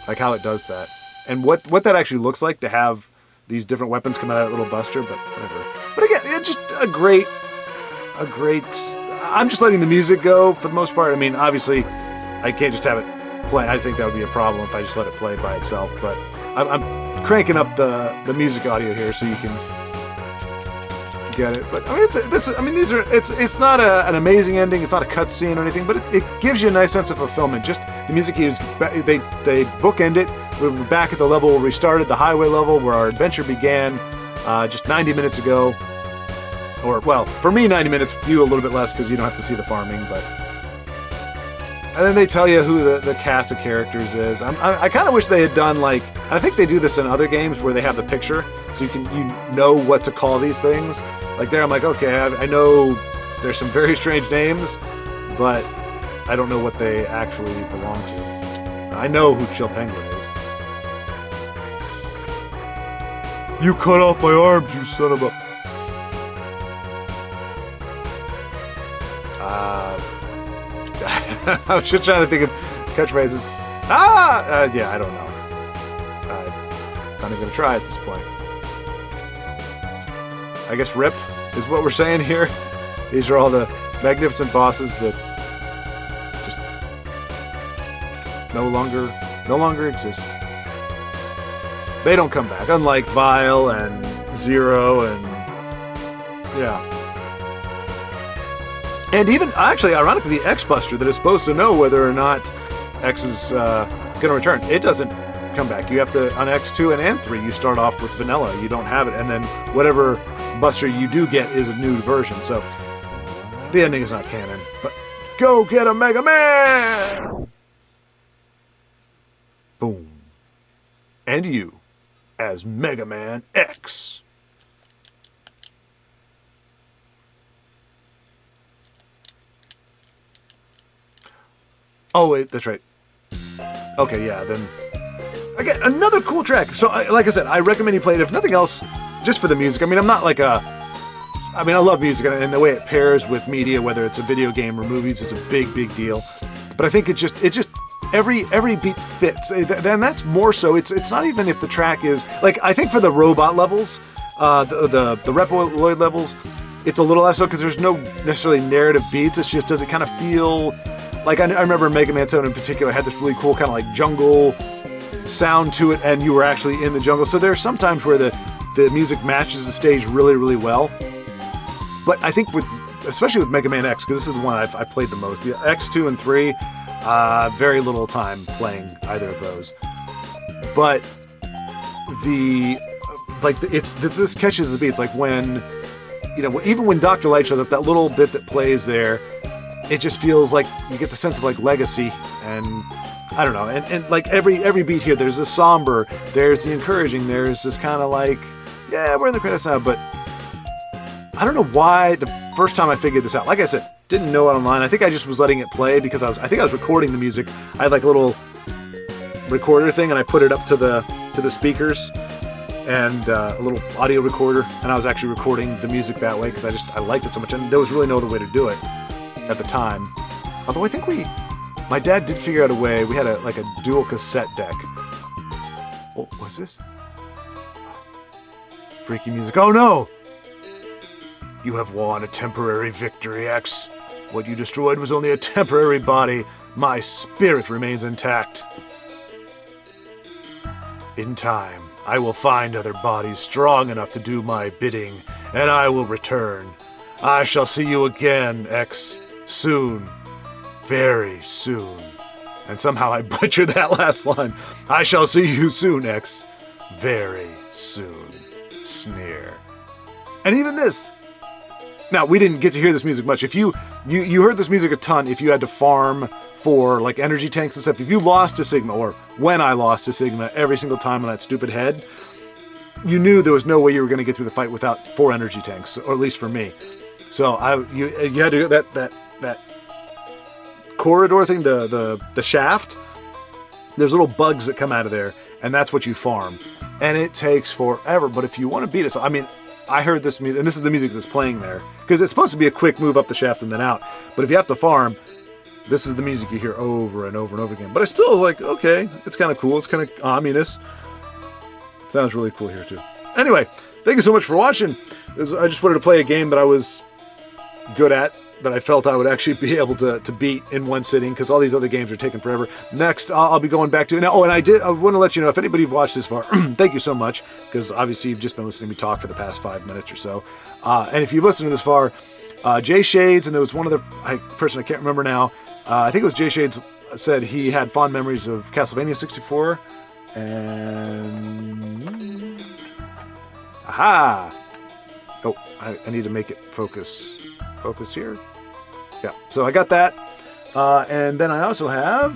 [SPEAKER 1] Like how it does that. And what that actually looks like to have these different weapons come out of that little buster, but whatever. But again, it's just a great... I'm just letting the music go for the most part. I mean, obviously, I can't just have it play. I think that would be a problem if I just let it play by itself, but I'm cranking up the music audio here so you can get it. But I mean, it's not an amazing ending. It's not a cutscene or anything, but it gives you a nice sense of fulfillment. Just the music here is they bookend it. We're back at the level where we started, the highway level where our adventure began just 90 minutes ago. Or, well, for me, 90 minutes, you a little bit less because you don't have to see the farming, but... And then they tell you who the cast of characters is. I kind of wish they had done, like... I think they do this in other games where they have the picture, so you know what to call these things. Like there, I'm like, okay, I know there's some very strange names, but I don't know what they actually belong to. I know who Chill Penguin is. You cut off my arms, you son of a... I was just trying to think of catchphrases. Yeah, I don't know. I'm not even going to try at this point. I guess RIP is what we're saying here. These are all the magnificent bosses that just no longer exist. They don't come back, unlike Vile and Zero and... yeah. And even, actually, ironically, the X-Buster that is supposed to know whether or not X is going to return, it doesn't come back. You have to, on X2 and 3, you start off with vanilla. You don't have it. And then whatever Buster you do get is a new version. So the ending is not canon. But go get a Mega Man! Boom. And you, as Mega Man X. Oh, wait, that's right. Okay, yeah, then... Again, another cool track. So, like I said, I recommend you play it, if nothing else, just for the music. I mean, I'm not like a... I mean, I love music, and the way it pairs with media, whether it's a video game or movies, it's a big, big deal. But I think it just every beat fits. And that's more so, it's not even if the track is... Like, I think for the robot levels, the Reploid levels, it's a little less so, because there's no necessarily narrative beats. It's just, does it kind of feel... Like, I remember Mega Man 7 in particular had this really cool kind of like jungle sound to it, and you were actually in the jungle. So there are some times where the music matches the stage really, really well. But I think especially with Mega Man X, because this is the one I've played the most, the X2 and 3, Very little time playing either of those. But this catches the beats. Like when, even when Dr. Light shows up, that little bit that plays there, it just feels like you get the sense of like legacy, and I don't know, and like every beat here, there's this somber, there's the encouraging, there's this kind of like, yeah, we're in the credits now, but I don't know why the first time I figured this out, like I said, didn't know it online. I think I just was letting it play because I think I was recording the music. I had like a little recorder thing, and I put it up to the speakers, and a little audio recorder, and I was actually recording the music that way because I liked it so much, and there was really no other way to do it at the time. Although I think my dad did figure out a way. We had a dual cassette deck. Oh, what's this? Freaky music. Oh no! You have won a temporary victory, X. What you destroyed was only a temporary body. My spirit remains intact. In time, I will find other bodies strong enough to do my bidding, and I will return. I shall see you again, X. Soon. Very soon. And somehow I butchered that last line. I shall see you soon, X. Very soon. Sneer. And even this. Now, we didn't get to hear this music much. If you heard this music a ton if you had to farm for like energy tanks and stuff. If you lost to Sigma, or when I lost to Sigma every single time on that stupid head, you knew there was no way you were going to get through the fight without 4 energy tanks, or at least for me. So you had to do that corridor thing, the shaft. There's little bugs that come out of there, and that's what you farm. And it takes forever. But if you want to beat us, I mean, I heard this music, and this is the music that's playing there, because it's supposed to be a quick move up the shaft and then out. But if you have to farm, this is the music you hear over and over and over again. But I still was like, okay, it's kind of cool. It's kind of ominous. Sounds really cool here too. Anyway, thank you so much for watching. I just wanted to play a game that I was good at, that I felt I would actually be able to beat in one sitting, because all these other games are taking forever. Next, I'll be going back to... Now, I want to let you know, if anybody watched this far, thank you so much, because obviously you've just been listening to me talk for the past 5 minutes or so. And if you've listened to this far, Jay Shades, and there was one other person I can't remember now, I think it was Jay Shades, said he had fond memories of Castlevania 64, and... Aha! Oh, I need to make it focus. Focus here. Yeah, so I got that. And then I also have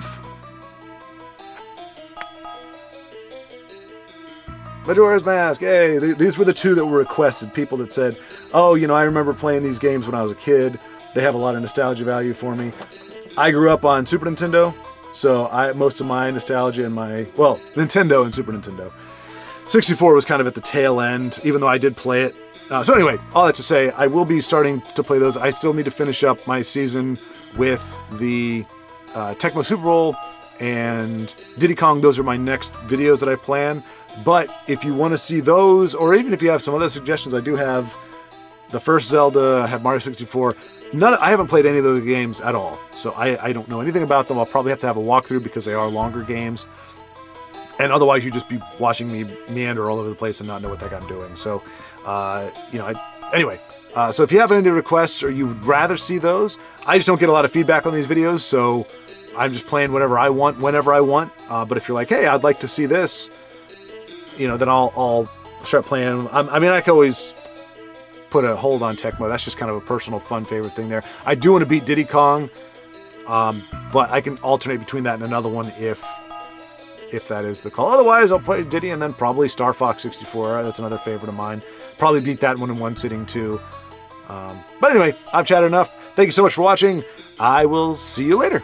[SPEAKER 1] Majora's Mask. Yay! These were the 2 that were requested. People that said, oh, I remember playing these games when I was a kid. They have a lot of nostalgia value for me. I grew up on Super Nintendo, so most of my nostalgia and Nintendo and Super Nintendo. 64 was kind of at the tail end, even though I did play it. So anyway, all that to say, I will be starting to play those. I still need to finish up my season with the Tecmo Super Bowl and Diddy Kong. Those are my next videos that I plan. But if you want to see those, or even if you have some other suggestions, I do have the first Zelda, I have Mario 64. I haven't played any of those games at all, so I don't know anything about them. I'll probably have to have a walkthrough because they are longer games. And otherwise, you'd just be watching me meander all over the place and not know what the heck I'm doing. So, anyway, so if you have any requests or you would rather see those, I just don't get a lot of feedback on these videos, so I'm just playing whatever I want, whenever I want. But if you're like, hey, I'd like to see this, then I'll start playing. I can always put a hold on Tecmo. That's just kind of a personal, fun, favorite thing there. I do want to beat Diddy Kong, but I can alternate between that and another one if that is the call. Otherwise, I'll play Diddy and then probably Star Fox 64. That's another favorite of mine. Probably beat that one in one sitting too. But anyway, I've chatted enough. Thank you so much for watching. I will see you later.